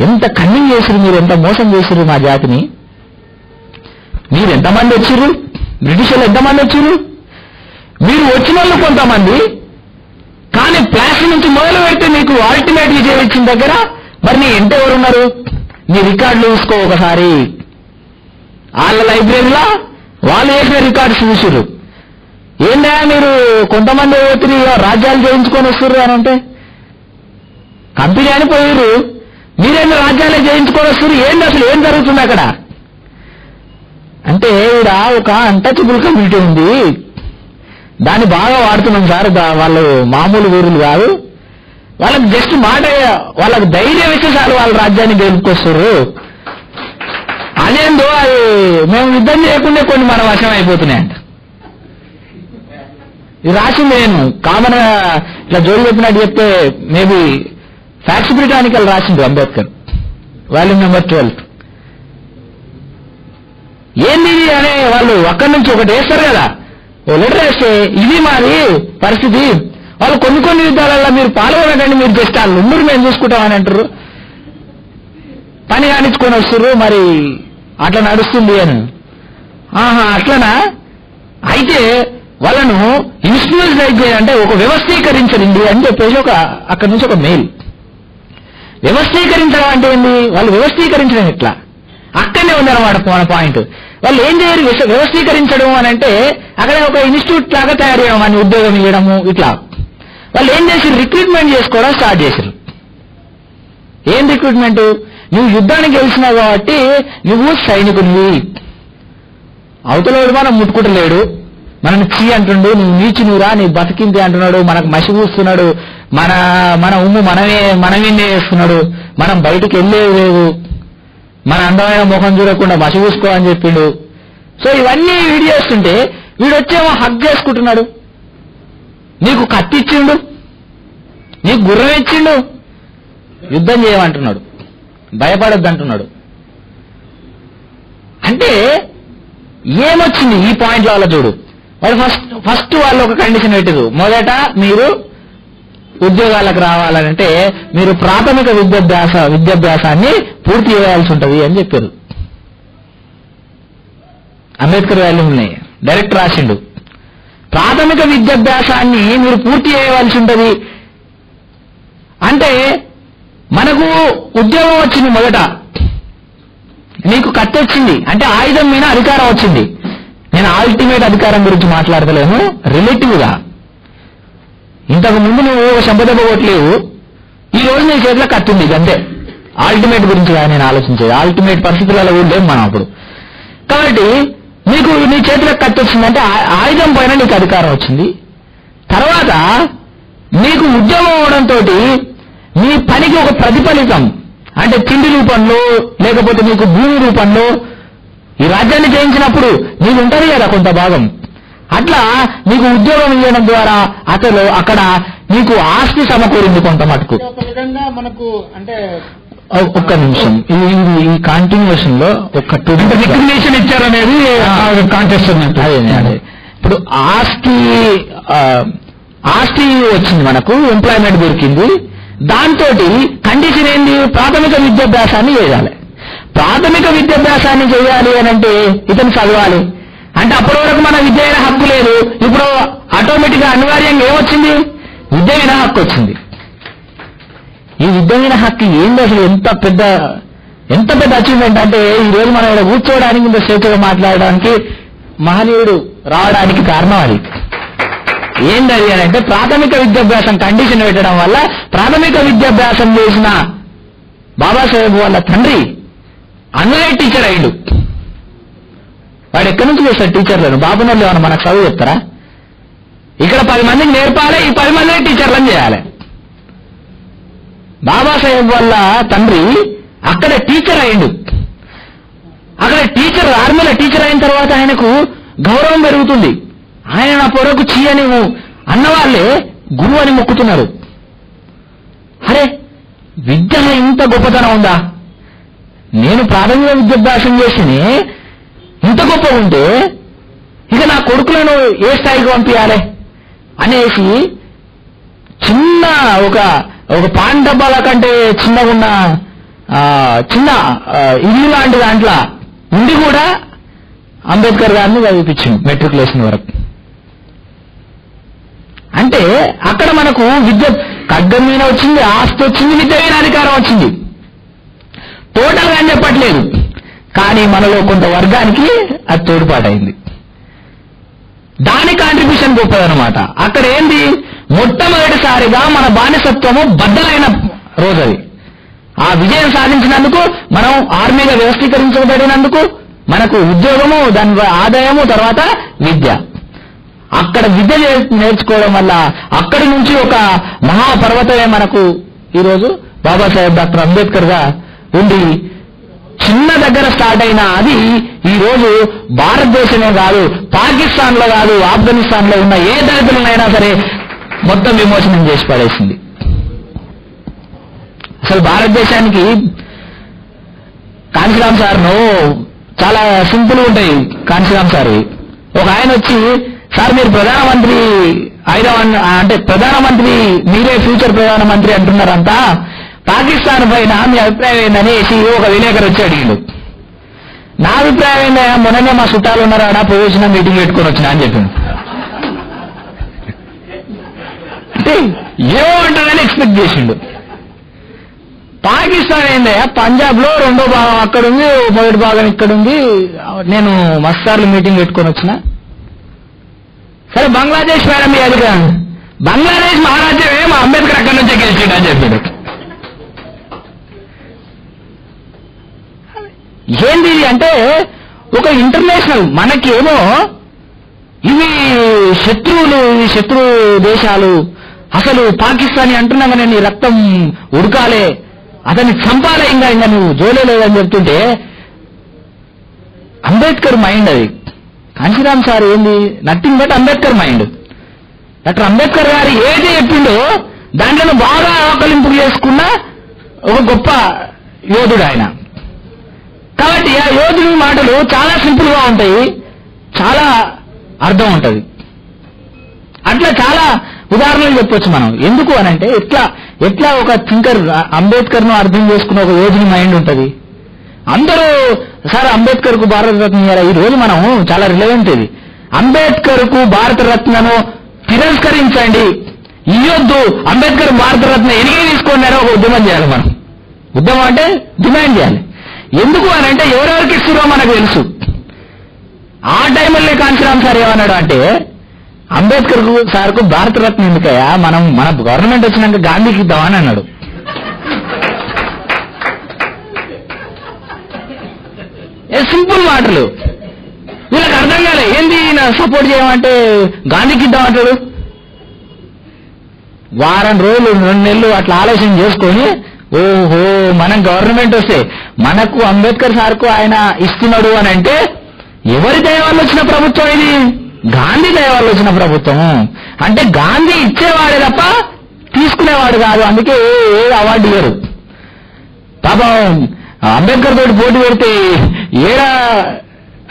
ఎంత కన్నింగ్ చేసిరు మీరు, ఎంత మోసం చేసిరు మా జాతిని. మీరు ఎంతమంది వచ్చిర్రు, బ్రిటిష్ వాళ్ళు ఎంతమంది వచ్చిర్రు, మీరు వచ్చిన వాళ్ళు కొంతమంది, కానీ ప్లాస్ నుంచి మొదలు పెడితే మీకు అల్టిమేట్ విజయం ఇచ్చిన దగ్గర మరి నీ ఎంత ఎవరున్నారు, నీ రికార్డులు చూసుకో ఒకసారి. వాళ్ళ లైబ్రరీలో వాళ్ళు చేసిన రికార్డ్స్ చూసిర్రు. ఏందా మీరు కొంతమంది ఒత్తిడి రాజ్యాలు జయించుకొని వస్తుర్రు అని అంటే, కంపెనీ అని పోయిర్రు, మీరేమో రాజ్యాలే జయించుకొని వస్తుర్రు, ఏంది అసలు ఏం జరుగుతుంది అక్కడ అంటే, ఈడ ఒక అన్టచబుల్ కమ్యూనిటీ ఉంది, దాన్ని బాగా వాడుతున్నాం సార్, వాళ్ళు మామూలు వీరులు కాదు, వాళ్ళకి జస్ట్ మాట, వాళ్ళకి ధైర్యం ఇస్తే చాలు వాళ్ళ రాజ్యాన్ని గెలుపుకొస్తారు, అదేందో అది మేము యుద్ధం చేయకుండా కొన్ని మన వశం అయిపోతున్నాయంట. ఇది రాసింది నేను కామన్ గా ఇట్లా జోడి చెప్పినట్టు చెప్తే మేబీ ఫ్యాక్ట్స్ బ్రిటానికల్ రాసింది అంబేద్కర్, వాల్యూమ్ నెంబర్ 12. ఏంది అనే వాళ్ళు అక్కడి నుంచి ఒకటి వేస్తారు కదా, ఓ లెటర్ వేస్తే ఇది మాది పరిస్థితి, వాళ్ళు కొన్ని యుద్ధాలలో మీరు పాల్గొనకండి, మీరు జస్ట్ వాళ్ళు ఉన్నరు మేము చూసుకుంటామని అంటారు, పని కానిచ్చుకొని వస్తుర్రు, మరి అట్లా నడుస్తుంది అని. అట్లనా, అయితే వాళ్ళను ఇన్స్టిట్యూషనలైజ్ చేయాలంటే ఒక వ్యవస్థీకరించండి అని చెప్పేసి అక్కడి నుంచి ఒక మెయిల్. వ్యవస్థీకరించడం అంటే ఏంది, వాళ్ళు వ్యవస్థీకరించడం ఎట్లా, అక్కడనే ఉందన్నమాట మన పాయింట్. వాళ్ళు ఏం చేయరు వ్యవస్థీకరించడం అని అంటే, అక్కడ ఒక ఇన్స్టిట్యూట్ లాగా తయారు చేయడం అని, ఉద్యోగం ఇవ్వడము ఇట్లా. వాళ్ళు ఏం చేసి రిక్రూట్మెంట్ చేసుకోవడం స్టార్ట్ చేశారు. ఏం రిక్రూట్మెంట్, నువ్వు యుద్ధానికి గెలిచినావు కాబట్టి నువ్వు సైనికునివి, అవతలోడు మనం ముట్టుకుంటలేడు, మనల్ని చీ అంటుండు, నువ్వు నీచి నువ్వురా, నీ బతికింది అంటున్నాడు, మనకు మసి పూస్తున్నాడు, మన ఉమ్ము మనమే చేస్తున్నాడు, మనం బయటికి వెళ్ళేది, మన అందమైన ముఖం చూడకుండా మసి పూసుకో అని చెప్పిండు. సో ఇవన్నీ వీడు చేస్తుంటే వీడు వచ్చేమో హక్ చేసుకుంటున్నాడు, నీకు కత్తి ఇచ్చిండు, నీకు గుర్రం ఇచ్చిండు, యుద్ధం చేయమంటున్నాడు, భయపడొద్దు అంటున్నాడు. అంటే ఏమొచ్చింది ఈ పాయింట్లో వాళ్ళ చూడు, వాళ్ళు ఫస్ట్ వాళ్ళు ఒక కండిషన్ పెట్టారు, మొదట మీరు ఉద్యోగాలకు రావాలంటే మీరు ప్రాథమిక విద్యాభ్యాసాన్ని పూర్తి చేయాల్సి ఉంటుంది అని చెప్పారు. అంబేద్కర్ వాల్యూమ్ని డైరెక్ట్ రాసిండు, ప్రాథమిక విద్యాభ్యాసాన్ని మీరు పూర్తి చేయవలసి ఉంటుంది. అంటే మనకు ఉద్యోగం వచ్చింది, మొదట నీకు కత్తి వచ్చింది అంటే ఆయుధం మీద అధికారం వచ్చింది. నేను అల్టిమేట్ అధికారం గురించి మాట్లాడతలేను, రిలేటివ్గా. ఇంతకు ముందు నువ్వు శంపదెబ్బ కొట్టలేవు, ఈ రోజు నీ చేతిలో కత్తి ఉంది, అంతే. అల్టిమేట్ గురించి నేను ఆలోచించేది, అల్టిమేట్ పరిస్థితులలో కూడా లేవు మనం అప్పుడు. కాబట్టి నీకు నీ చేతిలో కత్తి వచ్చిందంటే ఆయుధం పైన నీకు అధికారం వచ్చింది. తర్వాత నీకు ఉద్యోగం అవడంతో నీ పనికి ఒక ప్రతిఫలితం, అంటే తిండి రూపంలో లేకపోతే నీకు భూమి రూపంలో ఈ రాజ్యాన్ని జయించినప్పుడు నీకు ఉంటుంది కదా కొంత భాగం, అట్లా నీకు ఉద్యోగం ఇవ్వడం ద్వారా అక్కడ నీకు ఆస్తి సమకూరింది కొంత మటుకు. మనకు అంటే ఒక్క నిమిషం, ఈ కంటిన్యూషన్ లో ఒక రికగ్నిషన్ ఇచ్చారనేది కాంటెస్ట్ అదే. ఇప్పుడు ఆస్తి వచ్చింది, మనకు ఎంప్లాయ్మెంట్ దొరికింది, దాంతో కండిషన్ ఏంది, ప్రాథమిక విద్యాభ్యాసాన్ని చేయాలి. ప్రాథమిక విద్యాభ్యాసాన్ని చేయాలి అని అంటే ఇతను చదవాలి. అంటే అప్పటి వరకు మన విద్య అయిన హక్కు లేదు, ఇప్పుడు ఆటోమేటిక్గా అనివార్యంగా ఏమొచ్చింది, విద్య అయిన హక్కు వచ్చింది. ఈ విద్య అయిన హక్కు ఏంది అసలు, ఎంత పెద్ద అచీవ్మెంట్ అంటే, ఈ రోజు మనం ఇక్కడ కూర్చోవడానికి, ఇంత స్వేచ్ఛగా మాట్లాడడానికి మహనీయుడు రావడానికి కారణం అది. ఏంటది అని అంటే ప్రాథమిక విద్యాభ్యాసం కండిషన్ పెట్టడం వల్ల ప్రాథమిక విద్యాభ్యాసం చేసిన బాబాసాహెబ్ వాళ్ళ తండ్రి అన్లైట్ టీచర్ అయ్యిండు. వాడు ఎక్కడి నుంచి చేస్తాడు టీచర్లను? బాబునోళ్ళు ఏమన్నా మనకు చదువు చెప్తారా? ఇక్కడ 10 మందికి నేర్పాలి, ఈ 10 మందిని టీచర్లను చేయాలి. బాబాసాహెబ్ వాళ్ళ తండ్రి అక్కడ టీచర్ అయ్యిండు. అక్కడ టీచర్, ఆర్మీలో టీచర్ అయిన తర్వాత ఆయనకు గౌరవం పెరుగుతుంది. ఆయన నా పొరకు చీయని అన్నవాళ్లే గురువు అని మొక్కుతున్నారు. అరే, విద్యలో ఇంత గొప్పతనం ఉందా? నేను ప్రాథమిక విద్యాభ్యాసం చేసినే ఇంత గొప్ప ఉంటే ఇక నా కొడుకులను ఏ స్థాయికి పంపించాలి అనేసి చిన్న ఒక పాన్ డబ్బాల కంటే చిన్నగా ఉన్న చిన్న ఇల్లు లాంటి దాంట్లో ఉండి కూడా అంబేద్కర్ గారిని చదివిపించింది మెట్రికులేషన్ వరకు. అంటే అక్కడ మనకు విద్య ఖడ్గం మీద వచ్చింది, ఆస్తి వచ్చింది, విద్య మీద అధికారం వచ్చింది. టోటల్గా అని చెప్పట్లేదు, కానీ మనలో కొంత వర్గానికి అది తోడ్పాటైంది. దాని కాంట్రిబ్యూషన్ గొప్పదనమాట. అక్కడ ఏంది, మొట్టమొదటిసారిగా మన బానిసత్వము బద్దలైన రోజు అది. ఆ విజయం సాధించినందుకు, మనం ఆర్మీగా వ్యవస్థీకరించబడినందుకు మనకు ఉద్యోగము, దాని ఆదాయము, తర్వాత విద్య. అక్కడ విద్య నేర్చుకోవడం వల్ల అక్కడి నుంచి ఒక మహాపర్వతమే మనకు ఈరోజు బాబాసాహెబ్ డాక్టర్ అంబేద్కర్ గా ఉండి చిన్న దగ్గర స్టార్ట్ అయిన అది ఈరోజు భారతదేశమే కాదు, పాకిస్తాన్ లో కాదు, ఆఫ్ఘనిస్తాన్ లో ఉన్న ఏ దళితులనైనా సరే మొత్తం విమోచనం చేసి పడేసింది. అసలు భారతదేశానికి కాంశీరామ్ సార్ను చాలా సింపుల్ ఉంటాయి. కాంశీరామ్ సార్ ఒక ఆయన వచ్చి, సార్ మీరు ప్రధానమంత్రి అంటే ప్రధానమంత్రి మీరే ఫ్యూచర్ ప్రధానమంత్రి అంటున్నారంతా, పాకిస్తాన్ పైన మీ అభిప్రాయం ఏందనేసి ఒక విలేకరు వచ్చి అడిగిండు. నా అభిప్రాయం ఏందా, మొన్ననే మా చుట్టాలు ఉన్నారా పోయి వచ్చిన మీటింగ్ పెట్టుకొని వచ్చినా అని చెప్పిండు. అంటే ఏమో అంటారని ఎక్స్పెక్ట్ చేసిండు. పాకిస్తాన్ ఏందా, పంజాబ్ లో 2వ భాగం అక్కడుంది, 1వ భాగం ఇక్కడుంది, నేను మస్తార్లు మీటింగ్ పెట్టుకొని వచ్చిన. సరే బంగ్లాదేశ్ మేడం మీ అధికారం, బంగ్లాదేశ్ మహారాజ్యమే మా అంబేద్కర్ అక్కడి నుంచే గెలిచిండు అని చెప్పాడు. ఏంది అంటే ఒక ఇంటర్నేషనల్, మనకేమో ఇవి శత్రువులు, ఇవి శత్రు దేశాలు, అసలు పాకిస్తానీ అంటున్నాగా నేను ఈ రక్తం ఉడకాలే, అతన్ని చంపాలే, ఇంకా నువ్వు జోలేలేదని చెప్తుంటే అంబేద్కర్ మైండ్ అది. కాంశీరామ్ సార్ ఏంది, nothing but Ambedkar mind. Doctor Ambedkar గారు ఏది చెప్పిండో దాంట్లో బాగా ఆకలింపు చేసుకున్న ఒక గొప్ప యోధుడు ఆయన. కాబట్టి ఆ యోధుడి మాటలు చాలా సింపుల్ గా ఉంటాయి, చాలా అర్థం ఉంటుంది. అట్లా చాలా ఉదాహరణలు చెప్పొచ్చు మనం. ఎందుకు అనంటే ఎట్లా ఒక థింకర్ అంబేద్కర్ ను అర్థం చేసుకున్న ఒక యోధుని మైండ్ ఉంటుంది. అందరూ సార్ అంబేద్కర్ కు భారతరత్న ఇయ్యారా, ఈ రోజు మనం చాలా రిలవెంట్ ఇది. అంబేద్కర్ కు భారతరత్నను తిరస్కరించండి, ఇయ్యొద్దు, అంబేద్కర్ భారతరత్న ఎనిగే తీసుకున్నారో ఒక ఉద్యమం చేయాలి మనం. ఉద్యమం అంటే డిమాండ్ చేయాలి. ఎందుకు అనంటే ఎవరెవరికి ఇస్తున్నారో మనకు తెలుసు. ఆ టైంలో కాంశీరామ్ సార్ ఏమన్నాడు అంటే, అంబేద్కర్ సార్కు భారతరత్న ఎందుకయ్యా, మన గవర్నమెంట్ వచ్చినాక గాంధీకి ఇద్దామని అన్నాడు. సింపుల్ మాటలు వీళ్ళకి అర్థం కాలే. ఏంది నా సపోర్ట్ చేయమంటే గాంధీకి ఇద్దామంటాడు. వారం రోజులు 2 నెలలు అట్లా ఆలోచన చేసుకొని, ఓహో మనం గవర్నమెంట్ వస్తే మనకు అంబేద్కర్ సార్కు ఆయన ఇస్తున్నాడు అని అంటే ఎవరి దయ వల్ల వచ్చిన ప్రభుత్వం ఇది? గాంధీ దయ వల్ల వచ్చిన ప్రభుత్వం. అంటే గాంధీ ఇచ్చేవాడే తప్ప తీసుకునేవాడు కాదు. అందుకే ఏ అవార్డు ఇవ్వరు. పాపం అంబేద్కర్ తోటి పోటీ పెడితే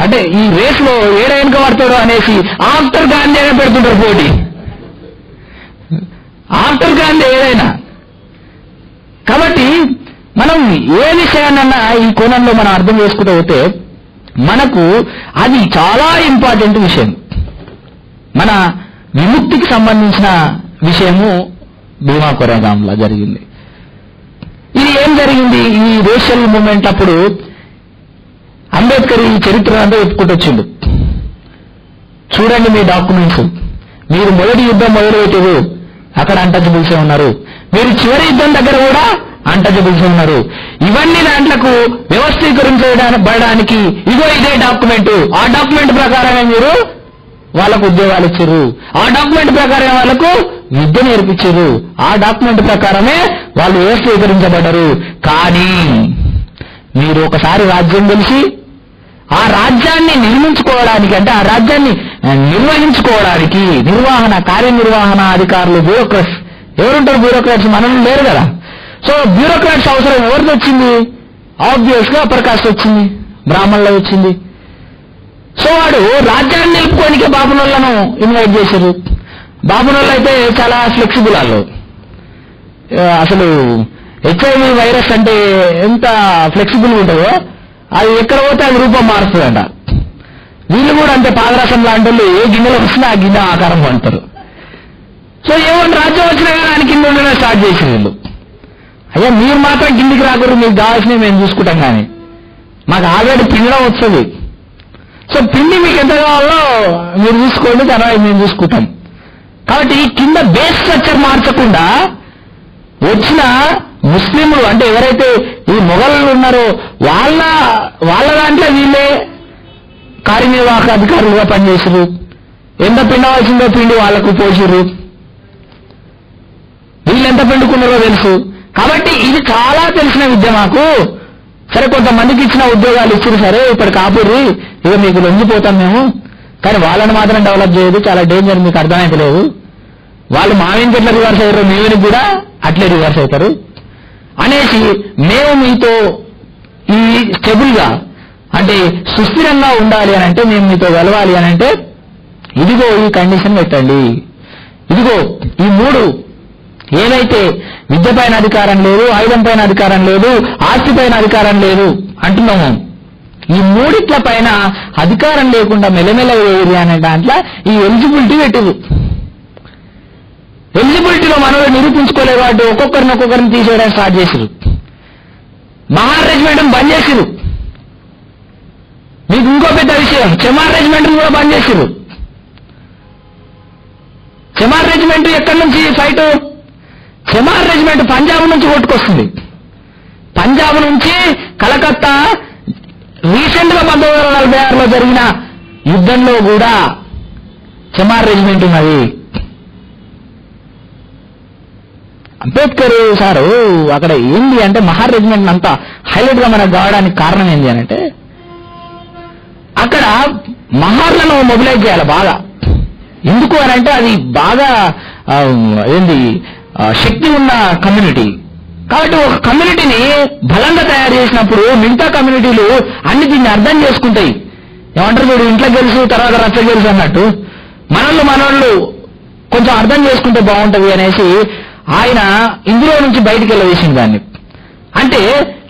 అంటే ఈ రేస్ లో వెనుక పడతాడు అనేసి ఆఫ్టర్ గాంధీ అయినా పెడుతుంటారు పోటీ. ఆఫ్టర్ గాంధీ ఏదైనా. కాబట్టి మనం ఏ విషయాన్నన్నా ఈ కోణంలో మనం అర్థం చేసుకుంటూ పోతే మనకు అది చాలా ఇంపార్టెంట్ విషయం. మన విముక్తికి సంబంధించిన విషయము భీమా కొరెగాంలో జరిగింది. ఇది ఏం జరిగింది? ఈ రేషియల్ మూవ్మెంట్ అప్పుడు అంబేద్కర్ ఈ చరిత్ర అంతా చెప్పుకుంటూ వచ్చిండు. చూడండి మీ డాక్యుమెంట్స్, మీరు మొదటి యుద్ధం మొదలుపెట్టారు, అక్కడ అన్టచబుల్సే ఉన్నారు. మీరు చివరి యుద్ధం దగ్గర కూడా అన్టచబుల్స్ ఉన్నారు. ఇవన్నీ దాంట్లకు వ్యవస్థీకరించబడడానికి ఇగో ఇదే డాక్యుమెంట్. ఆ డాక్యుమెంట్ ప్రకారమే మీరు వాళ్ళకు ఉద్యోగాలు ఇచ్చారు, ఆ డాక్యుమెంట్ ప్రకారమే వాళ్ళకు విద్య నేర్పించారు, ఆ డాక్యుమెంట్ ప్రకారమే వాళ్ళు వ్యవస్థీకరించబడ్డారు. కానీ మీరు ఒకసారి రాజ్యం తెలిసి ఆ రాజ్యాన్ని నిర్మించుకోవడానికి, అంటే ఆ రాజ్యాన్ని నిర్వహించుకోవడానికి కార్యనిర్వహణ అధికారులు, బ్యూరోక్రాట్స్ ఎవరుంటారు? బ్యూరోక్రాట్స్ మనం లేరు కదా. సో బ్యూరోక్రాట్స్ అవసరం ఎవరిది వచ్చింది? ఆబ్వియస్ గా అప్పర్ కాస్ట్ వచ్చింది, బ్రాహ్మణులు వచ్చింది. సో వాడు రాజ్యాన్ని నిలుపుకోనికే బాబునోళ్లను ఇన్వైట్ చేశారు. బాబునోళ్ళు అయితే చాలా ఫ్లెక్సిబుల్. వాళ్ళు అసలు HIV వైరస్ అంటే ఎంత ఫ్లెక్సిబుల్ ఉంటుందో అది ఎక్కడ పోతే అది రూపం మారుస్తుందంట. వీళ్ళు కూడా అంతే, పాదరసం లాంటి వాళ్ళు ఏ గిన్నెలో వచ్చినా ఆ గిన్నె ఆకారం అంటారు. సో ఏమన్నా రాజ్యం వచ్చినా కానీ ఆయన కింద ఉండడం స్టార్ట్ చేసి వీళ్ళు, అయ్యా మీరు మాత్రం కిందికి రాకూడదు, మీకు కావాల్సినవి మేము చూసుకుంటాం, కానీ మాకు ఆల్రెడీ పిండడం వస్తుంది. సో పిండి మీకు ఎంత కావాలో మీరు చూసుకోండి, తర్వాత మేము చూసుకుంటాం. కాబట్టి కింద బేస్ స్ట్రక్చర్ మార్చకుండా వచ్చిన ముస్లింలు, అంటే ఎవరైతే ఈ మొఘలు ఉన్నారో వాళ్ళ దాంట్లో వీళ్ళే కార్యనిర్వాహక అధికారులుగా పనిచేసారు. ఎంత పిండవలసిందో పిండి వాళ్లకు పోసిరు, వీళ్ళు ఎంత పిండుకున్నారో తెలుసు. కాబట్టి ఇది చాలా తెలిసిన విద్య మాకు. సరే కొంతమందికి ఇచ్చిన ఉద్యోగాలు ఇచ్చారు, సరే ఇప్పుడు కాపుర్రి, ఇక మీకు లొంగిపోతాం మేము, కానీ వాళ్ళని మాత్రం డెవలప్ చేయదు, చాలా డేంజర్, మీకు అర్థమైతే లేదు. వాళ్ళు మా వెనక ఎట్లా రివర్స్ అయ్యారో మీ వెనక కూడా అట్లే రివర్స్ అవుతారు అనేసి, మేము మీతో ఈ స్టెబుల్ గా, అంటే సుస్థిరంగా ఉండాలి అని అంటే, మేము మీతో గెలవాలి అని అంటే ఇదిగో ఈ కండిషన్ పెట్టండి. ఇదిగో ఈ 3 ఏదైతే విద్య పైన అధికారం లేదు, ఆయుధం పైన అధికారం లేదు, ఆస్తి పైన అధికారం లేదు అంటున్నాము, ఈ 3 పైన అధికారం లేకుండా మెల్లమెల్ల వేయాలి అనే దాంట్లో ఈ ఎలిజిబిలిటీ పెట్టింది. ఎలిజిబిలిటీలో మనలో నిరూపించుకోలేదు కాబట్టి ఒక్కొక్కరిని తీసేయడం స్టార్ట్ చేసిరు. మహార్ రెజిమెంట్ బంద్ చేసిరు. మీకు ఇంకో పెద్ద విషయం, చెమార్ రెజిమెంట్ కూడా బంద్ చేసిరు. చెమార్ రెజిమెంట్ ఎక్కడి నుంచి ఫైట్? చెమార్ రెజిమెంట్ పంజాబ్ నుంచి కొట్టుకొస్తుంది. పంజాబ్ నుంచి కలకత్తా రీసెంట్ గా 1946లో జరిగిన యుద్ధంలో కూడా చెమార్ రెజిమెంట్ ఉన్నది. అంబేద్కర్ సారు అక్కడ ఏంది అంటే, మహార్ రెజిమెంట్ అంతా హైలైట్ గా మనకు కావడానికి కారణం ఏంటి అంటే, అక్కడ మహార్లను మొబిలైజ్ చేయాలి బాగా. ఎందుకు అని అంటే అది బాగా శక్తి ఉన్న కమ్యూనిటీ. కాబట్టి ఒక కమ్యూనిటీని బలంగా తయారు చేసినప్పుడు మిగతా కమ్యూనిటీలు అన్ని దీన్ని అర్థం చేసుకుంటాయి. ఏమంటారు చూడు, ఇంట్లో గెలుసు తర్వాత రచ్చ గెలుసు అన్నట్టు, మనోళ్ళు కొంచెం అర్థం చేసుకుంటే బాగుంటది అనేసి ఆయన ఇందులో నుంచి బయటికి వెళ్ళవేసింది దాన్ని. అంటే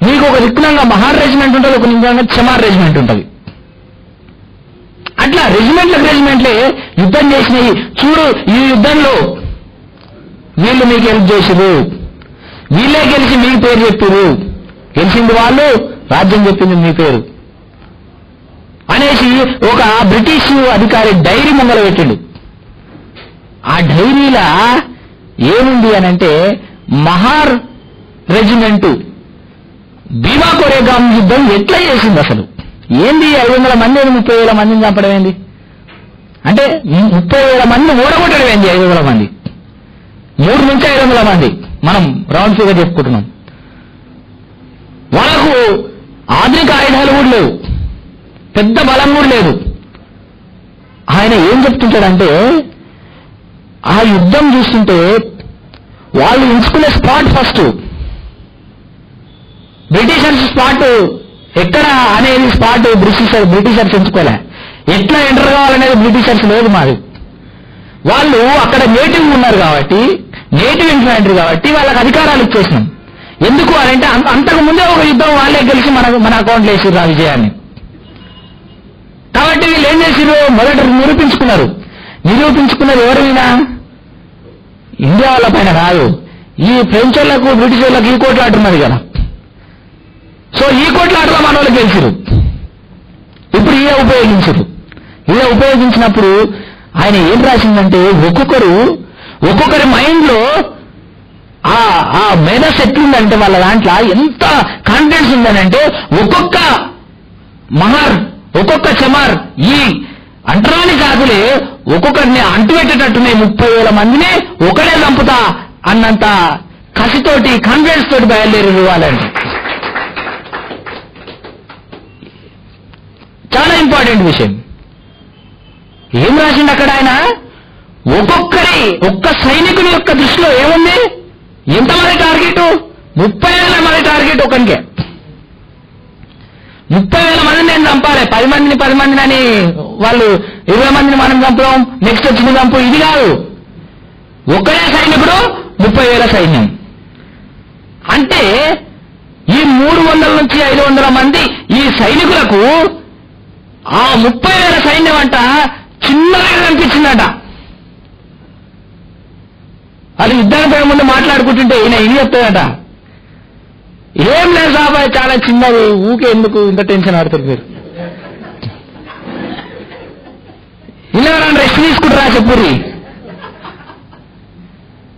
మీకు ఒక దిక్కునంగా మహార్ రెజిమెంట్ ఉంటుంది, ఒక నిజంగా చెమార్ రెజిమెంట్ ఉంటుంది. అట్లా రెజిమెంట్లే యుద్ధం చేసినాయి. చూడు, ఈ యుద్ధంలో వీళ్ళు మీకు హెల్ప్ చేసిరు, వీళ్ళే గెలిచి మీ పేరు చెప్పిరు, గెలిచింది వాళ్ళు, రాజ్యం చెప్పింది మీ పేరు అనేసి ఒక బ్రిటిష్ అధికారి డైరీ ముంగల పెట్టిండు. ఆ డైరీలా ఏముంది అనంటే, మహార్ రెజిమెంటు భీమా కోరేగాం యుద్ధం ఎట్లా చేసింది, అసలు ఏంది 500 మంది 30,000 మందిని చంపడం ఏంది, అంటే 30,000 మందిని ఓడగొట్టడం ఏంది, 500 మంది, 3 నుంచి 500 మంది మనం రౌండ్ ఫిగర్ చెప్పుకుంటున్నాం. వాళ్ళకు ఆధునిక ఆయుధాలు కూడా లేవు, పెద్ద బలం కూడా లేదు. ఆయన ఏం చెప్తుంటాడంటే, ఆ యుద్ధం చూస్తుంటే వాళ్ళు ఎంచుకునే స్పాట్ ఫస్ట్ బ్రిటిషర్స్ స్పాట్ ఎక్కడ అనేది స్పాట్ బ్రిటిషర్స్ ఎంచుకోలే. ఎట్లా ఎంటర్ కావాలనేది బ్రిటిషర్స్ లేదు మాది. వాళ్ళు అక్కడ నేటివ్ ఉన్నారు కాబట్టి, నేటివ్ ఇన్ఫాంట్రీ కాబట్టి వాళ్ళకి అధికారాలు ఇచ్చేసినాం. ఎందుకు అని అంటే, అంతకు ముందే ఒక యుద్ధం వాళ్ళే గెలిచి మన అకౌంట్లో వేసిర్రు ఆ విజయాన్ని. కాబట్టి వీళ్ళు ఏం చేసిర్రు, మొదట నిరూపించుకున్నది ఎవరి మీద? ఇండియా వాళ్ళ పైన కాదు, ఈ ఫ్రెంచ్ వాళ్ళకు బ్రిటిష్ వాళ్ళకి ఈ కోట్లాట ఉన్నది కదా. సో ఈ కోట్లాటలో మన వాళ్ళు గెలిచిరు. ఇప్పుడు ఇదే ఉపయోగించినప్పుడు ఆయన ఏం రాసిందంటే, ఒక్కొక్కరి మైండ్ లో ఆ మేధస్ ఎట్లుందంటే వాళ్ళ దాంట్లో ఎంత కాన్ఫిడెన్స్ ఉందనంటే ఒక్కొక్క చమార్ ఈ అంటరాని జాతులే ఒక్కొక్కరిని అంటుపెట్టేటట్టున్నాయి 30,000 మందిని ఒకడే చంపుతా అన్నంత కసితోటి కాన్ఫిడెన్స్ తోటి బయలుదేరి వాళ్ళంటే చాలా ఇంపార్టెంట్ విషయం. ఏం రాసిండు అక్కడ ఆయన? ఒక్క సైనికుని యొక్క దృష్టిలో ఏముంది? ఎంతమంది టార్గెట్? 30,000 మంది టార్గెట్ ఒకరికే. 30,000 మందిని నేను చంపాలి, 10 మందిని అని వాళ్ళు 20 మందిని మనం చంపుదాం, నెక్స్ట్ వచ్చిన చంపు, ఇది కాదు. ఒక్కడే సైనికుడు 30,000 సైన్యం. అంటే ఈ 300 నుంచి 500 మంది ఈ సైనికులకు ఆ 30,000 సైన్యం అంట చిన్నగా కనిపించిందట. అది యుద్ధానికి పోయే ముందు మాట్లాడుకుంటుంటే ఈయన ఇది చెప్తాడట, ఏం లేదు సాబాయ్ చాలా చిన్నది, ఊకే ఎందుకు ఇంత టెన్షన్ ఆడుతారు మీరు, ఇలా రెస్ట్ తీసుకుంటారా చెప్పురి.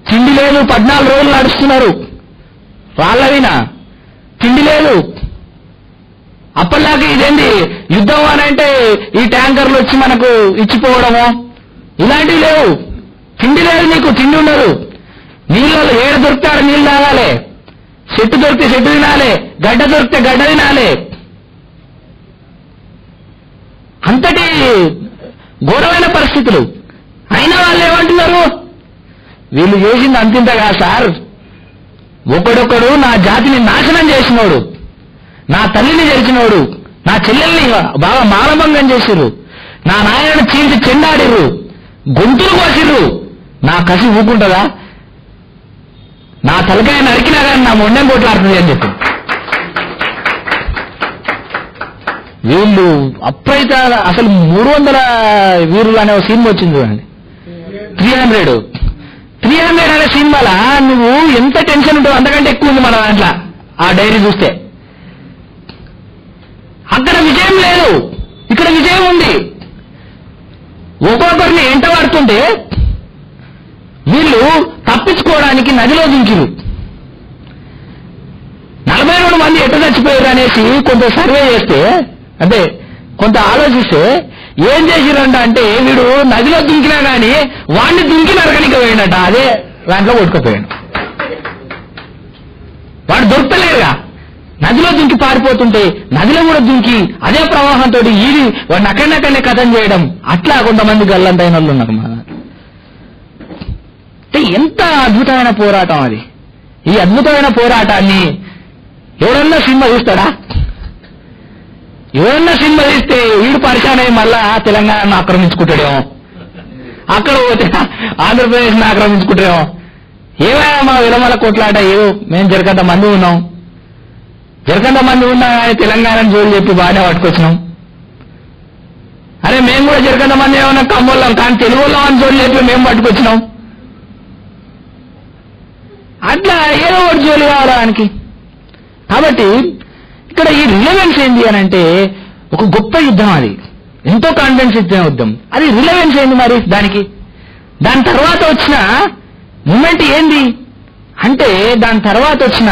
తిండి లేదు, 14 రోజులు నడుస్తున్నారు వాళ్ళవినా, తిండి లేదు. అప్పటిలాగా ఇదేంటి యుద్ధం అని అంటే ఈ ట్యాంకర్లు వచ్చి మనకు ఇచ్చిపోవడము ఇలాంటివి లేవు. తిండి లేదు, నీకు తిండి ఉండదు. నీళ్ళలో ఏడు దొరికితే ఆడ నీళ్ళు తాగాలి, చెట్టు దొరికితే చెట్టు తినాలి, గడ్డ దొరికితే గడ్డ తినాలి. అంతటి ఘోరమైన పరిస్థితులు. అయినా వాళ్ళు ఏమంటున్నారు? వీళ్ళు చేసింది అంతింతగా సార్, ఒకడొకడు నా జాతిని నాశనం చేసినోడు, నా తల్లిని చేసినోడు, నా చెల్లెల్ని బాగా మానభంగం చేసిర్రు, నా నాయనను చీల్చి చెండాడిర్రు, గొంతులు కోసిర్రు, నా కసి ఊకుంటుందా? నా తలకాయ నరికినా కానీ నా మొండెం కొట్లాడుతుంది అని చెప్పి వీళ్ళు అప్పైత అసలు 300 వీరులు అనే ఒక సినిమా వచ్చింది చూడండి, 300 అనే సినిమాలో నువ్వు ఎంత టెన్షన్ ఉంటావు అంతకంటే ఎక్కువ ఉంది మన దాంట్లో. ఆ డైరీ చూస్తే అక్కడ విజయం లేదు, ఇక్కడ విజయం ఉంది. ఒక్కొక్కరిని ఎంట పడుతుంటే వీళ్ళు తప్పించుకోవడానికి నదిలో దించిరు. 42 మంది ఎట్ట చచ్చిపోయారు అనేసి కొంత సర్వే చేస్తే, అంటే కొంత ఆలోచిస్తే ఏం చేసిరంట అంటే వీడు నదిలో దుంకినా కానీ వాడిని దుంకి నరకనికి పోయినట, అదే దాంట్లో కొట్టుకుపోయాడు. వాడు దొరకలేరుగా, నదిలో దుంకి పారిపోతుంటే నదిలో కూడా దుంకి అదే ప్రవాహంతో ఈది వాడిని అక్కడనే కథం చేయడం, అట్లా కొంతమంది గల్లంతైన వాళ్ళు ఉన్నారు. ఎంత అద్భుతమైన పోరాటం అది. ఈ అద్భుతమైన పోరాటాన్ని ఎవరన్నా సినిమా చూస్తాడా? ఎవరన్నా సినిమా తీస్తే వీడు పరిశాన్ అయ్యి మళ్ళా తెలంగాణను ఆక్రమించుకుంటాడేమో, అక్కడ పోతే ఆంధ్రప్రదేశ్ని ఆక్రమించుకుంటాడేమో. ఏమైనా మా విలమల కొట్లాట, ఏదో మేము జరగంత మంది ఉన్నాం, జరగంత మంది ఉన్నా కానీ తెలంగాణను జోలు చెప్పి బాగానే పట్టుకొచ్చినాం. అరే మేము కూడా జరగంత మంది ఏమన్నా కమ్మోళ్ళం కానీ తెలుగు వాళ్ళం అని జోలు చెప్పి మేము పట్టుకొచ్చినాం. అట్లా ఏదో ఒకటి జోలి కావడానికి. కాబట్టి ఇక్కడ ఈ రిలవెన్స్ ఏంటి అని అంటే ఒక గొప్ప యుద్ధం, అది ఎంతో కాన్ఫిడెన్స్ ఇచ్చిన యుద్ధం. అది రిలవెన్స్ ఏంది మరి దానికి? దాని తర్వాత వచ్చిన మూమెంట్ ఏంది అంటే దాని తర్వాత వచ్చిన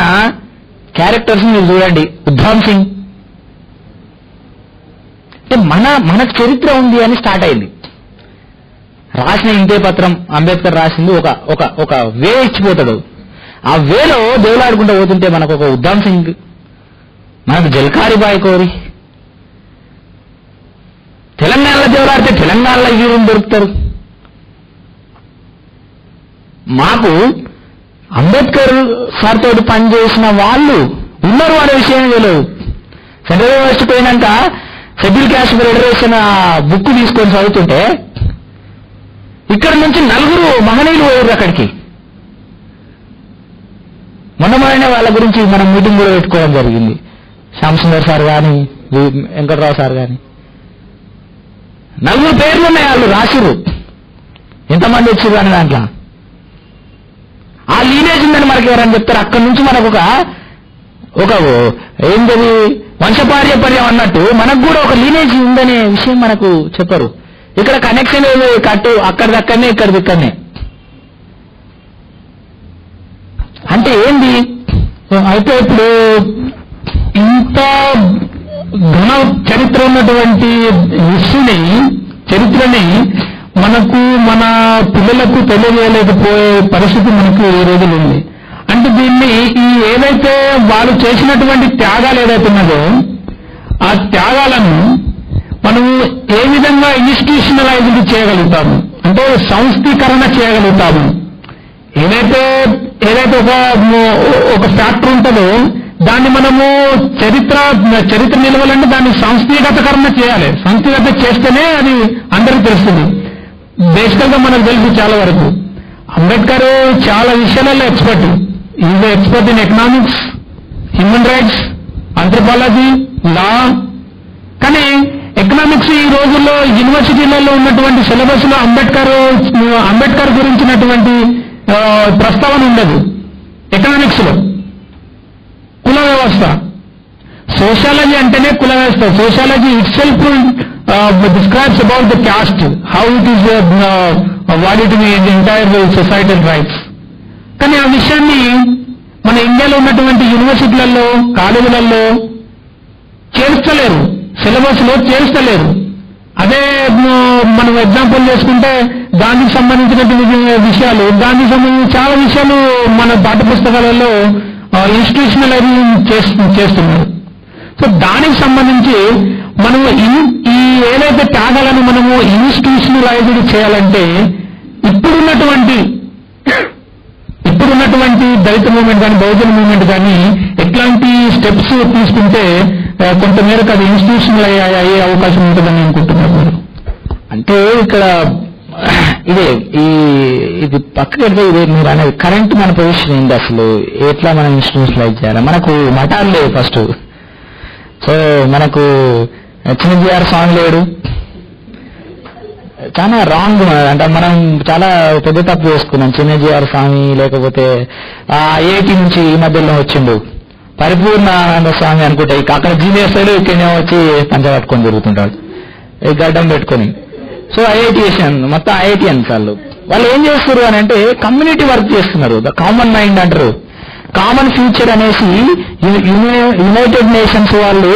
క్యారెక్టర్స్ మీరు చూడండి. ఉద్ధామ్ సింగ్ అంటే మనకు చరిత్ర ఉంది అని స్టార్ట్ అయింది. రాసిన ఇంతే పత్రం అంబేద్కర్ రాసింది ఒక వే ఇచ్చిపోతాడు. ఆ వేలో దేవులాడుకుంటూ పోతుంటే మనకు ఒక ఉద్ధామ్ సింగ్, మనకు జల్కారి బాయ్ కోరి, తెలంగాణలో దేవులాడితే తెలంగాణలో వీరులు దొరుకుతారు. మాకు అంబేద్కర్ సార్ తోటి పనిచేసిన వాళ్ళు ఉన్నారు అనే విషయం తెలియదు. సెంట్రల్ యూనివర్సిటీ పోయినాక షెడ్యూల్ క్యాస్ట్ ఫెడరేషన్ బుక్ తీసుకొని చదువుతుంటే ఇక్కడ నుంచి 4 మహనీయులు పోయారు అక్కడికి. మొన్ననే వాళ్ళ గురించి మనం మీటింగ్ కూడా పెట్టుకోవడం జరిగింది. శ్యామసుందర్ సార్ కానీ వెంకటరావు సార్ కానీ 4 పేర్లు ఉన్నాయి, వాళ్ళు రాసిరు ఎంతమంది వచ్చారు అని. దాంట్లో ఆ లీనేజ్ ఉందని మనకి ఎవరని చెప్తారు. అక్కడి నుంచి మనకు ఒక ఏంటది వంశపార్యపర్యం అన్నట్టు మనకు కూడా ఒక లీనేజ్ ఉందనే విషయం మనకు చెప్పరు. ఇక్కడ కనెక్షన్ ఏదో కట్టు అక్కడిదక్కడనే ఇక్కడిదిక్కడనే. అంటే ఏంది అయితే ఇప్పుడు ఇంత ఘన చరిత్ర ఉన్నటువంటి చరిత్రని మనకు మన పిల్లలకు తెలియజేయలేకపోయే పరిస్థితి మనకు ఈ రోజులు ఉంది. అంటే దీన్ని ఏదైతే వాళ్ళు చేసినటువంటి త్యాగాలు ఏదైతే ఉన్నదో ఆ త్యాగాలను మనము ఏ విధంగా ఇన్స్టిట్యూషనలైజ్డ్ చేయగలుగుతాము, అంటే సంస్థీకరణ చేయగలుగుతాము. ఏదైతే ఒక ఫ్యాక్టర్ ఉంటుందో దాన్ని మనము చరిత్ర నిలవాలంటే దాన్ని సంస్థీగతకరణ చేయాలి. సంస్థీగత చేస్తేనే అది అందరికీ తెలుస్తుంది. బేసికల్ గా మనకు తెలుసు చాలా వరకు అంబేద్కర్ చాలా విషయాలలో expert. Is expert in economics, human rights, anthropology, law. కానీ ఎకనామిక్స్ ఈ రోజుల్లో యూనివర్సిటీలలో ఉన్నటువంటి సిలబస్ లో అంబేద్కర్ గురించినటువంటి ప్రస్తావన ఉండదు. ఎకనామిక్స్ లో కుల వ్యవస్థ, సోషాలజీ అంటేనే కుల వ్యవస్థ. Sociology it self describes about the caste, how it is valid in the entire societal rights. కానీ ఆ విషయాన్ని మన ఇండియాలో ఉన్నటువంటి యూనివర్సిటీలలో, కాలేజీలలో చేర్చలేరు, సిలబస్ లో చేర్చలేరు. అదే మనం ఎగ్జాంపుల్ చేసుకుంటే గాంధీకి సంబంధించినటువంటి విషయాలు, గాంధీకి సంబంధించిన చాలా విషయాలు మన పాఠ్యపుస్తకాలలో ఇన్స్టిట్యూషనలైజింగ్ చేస్తున్నారు. సో దానికి సంబంధించి మనము ఈ ఏదైతే త్యాగాలను మనము ఇన్స్టిట్యూషనలైజ్డ్ చేయాలంటే ఇప్పుడున్నటువంటి దళిత మూవ్మెంట్ కానీ, బహుజన మూవ్మెంట్ కానీ ఎట్లాంటి స్టెప్స్ తీసుకుంటే కొంతమేరకు అది ఇన్స్టిట్యూషనల్ అయ్యే అవకాశం ఉంటుందని అనుకుంటున్నారు. అంటే ఇక్కడ ఇది పక్కకి వెళ్తే ఇదే మీరు అనేది కరెంట్ మన పొజిషన్ ఏంటి, అసలు ఎట్లా మనం ఇన్స్టిట్యూషనలైజ్ చేయాలి? మనకు మఠాలు లేవు ఫస్ట్. సో మనకు చిన్నజీఆర్ స్వామి లేడు, చాలా రాంగ్. అంటే మనం చాలా పెద్ద తప్పు చేసుకున్నాం. చిన్నజీఆర్ స్వామి లేకపోతే ఐఐటి నుంచి ఈ మధ్యలో వచ్చిండు పరిపూర్ణానంద స్వామి అనుకుంటే, అక్కడ జీనియర్స్లు ఇక్కడనే వచ్చి పంచ పట్టుకొని తిరుగుతుంటాడు గడ్డం పెట్టుకొని. సో ఐఐటిఎన్ మొత్తం ఐఐటిఎన్ వాళ్ళు ఏం చేస్తారు అని అంటే కమ్యూనిటీ వర్క్ చేస్తున్నారు. ద కామన్ మైండ్ అంటారు, కామన్ ఫ్యూచర్ అనేసి యునైటెడ్ నేషన్స్ వాళ్ళు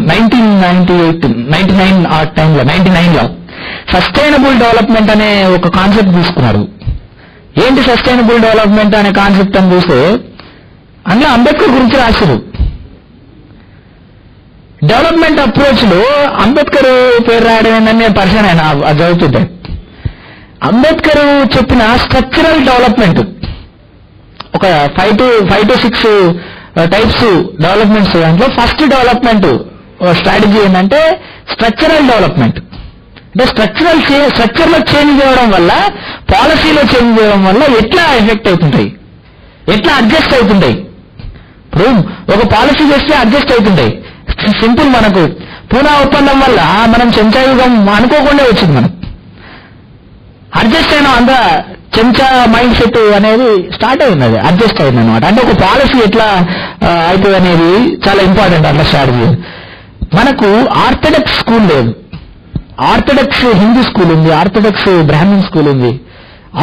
1999 ఆ టైంలో 99లో సస్టైనబుల్ డెవలప్మెంట్ అనే ఒక కాన్సెప్ట్ తీసుకున్నారు. ఏంటి సస్టైనబుల్ డెవలప్మెంట్ అనే కాన్సెప్ట్ అని చూస్తే అందులో అంబేద్కర్ గురించి రాశారు. డెవలప్మెంట్ అప్రోచ్ లో అంబేద్కర్ పేరు రాయడం ఏంటని పరిచయం అయినా అది చదువుతుంటే అంబేద్కర్ చెప్పిన స్ట్రక్చరల్ డెవలప్మెంట్ ఒక 5 to 6 టైప్స్ డెవలప్మెంట్స్. దాంట్లో ఫస్ట్ డెవలప్మెంట్ స్ట్రాటజీ ఏంటంటే స్ట్రక్చరల్ డెవలప్మెంట్. అంటే స్ట్రక్చర్లో చేంజ్ చేయడం వల్ల, పాలసీలో చేంజ్ చేయడం వల్ల ఎట్లా ఎఫెక్ట్ అవుతుంటాయి, ఎట్లా అడ్జస్ట్ అవుతుంటాయి. ఇప్పుడు ఒక పాలసీ చేస్తే అడ్జస్ట్ అవుతుంటాయి. సింపుల్, మనకు పూనా ఒప్పందం వల్ల మనం చెంచాయుగం అనుకోకుండా వచ్చింది. మనం అడ్జస్ట్ అయినా అంతా చెంచా మైండ్ సెట్ అనేది స్టార్ట్ అయింది, అది అడ్జస్ట్ అయింది అనమాట. అంటే ఒక పాలసీ ఎట్లా అవుతుంది అనేది చాలా ఇంపార్టెంట్. అట్లా స్ట్రాటజీ. మనకు ఆర్థడాక్స్ స్కూల్ లేదు, ఆర్థడాక్స్ హిందూ స్కూల్ ఉంది, ఆర్థడాక్స్ బ్రాహ్మణ్ స్కూల్ ఉంది.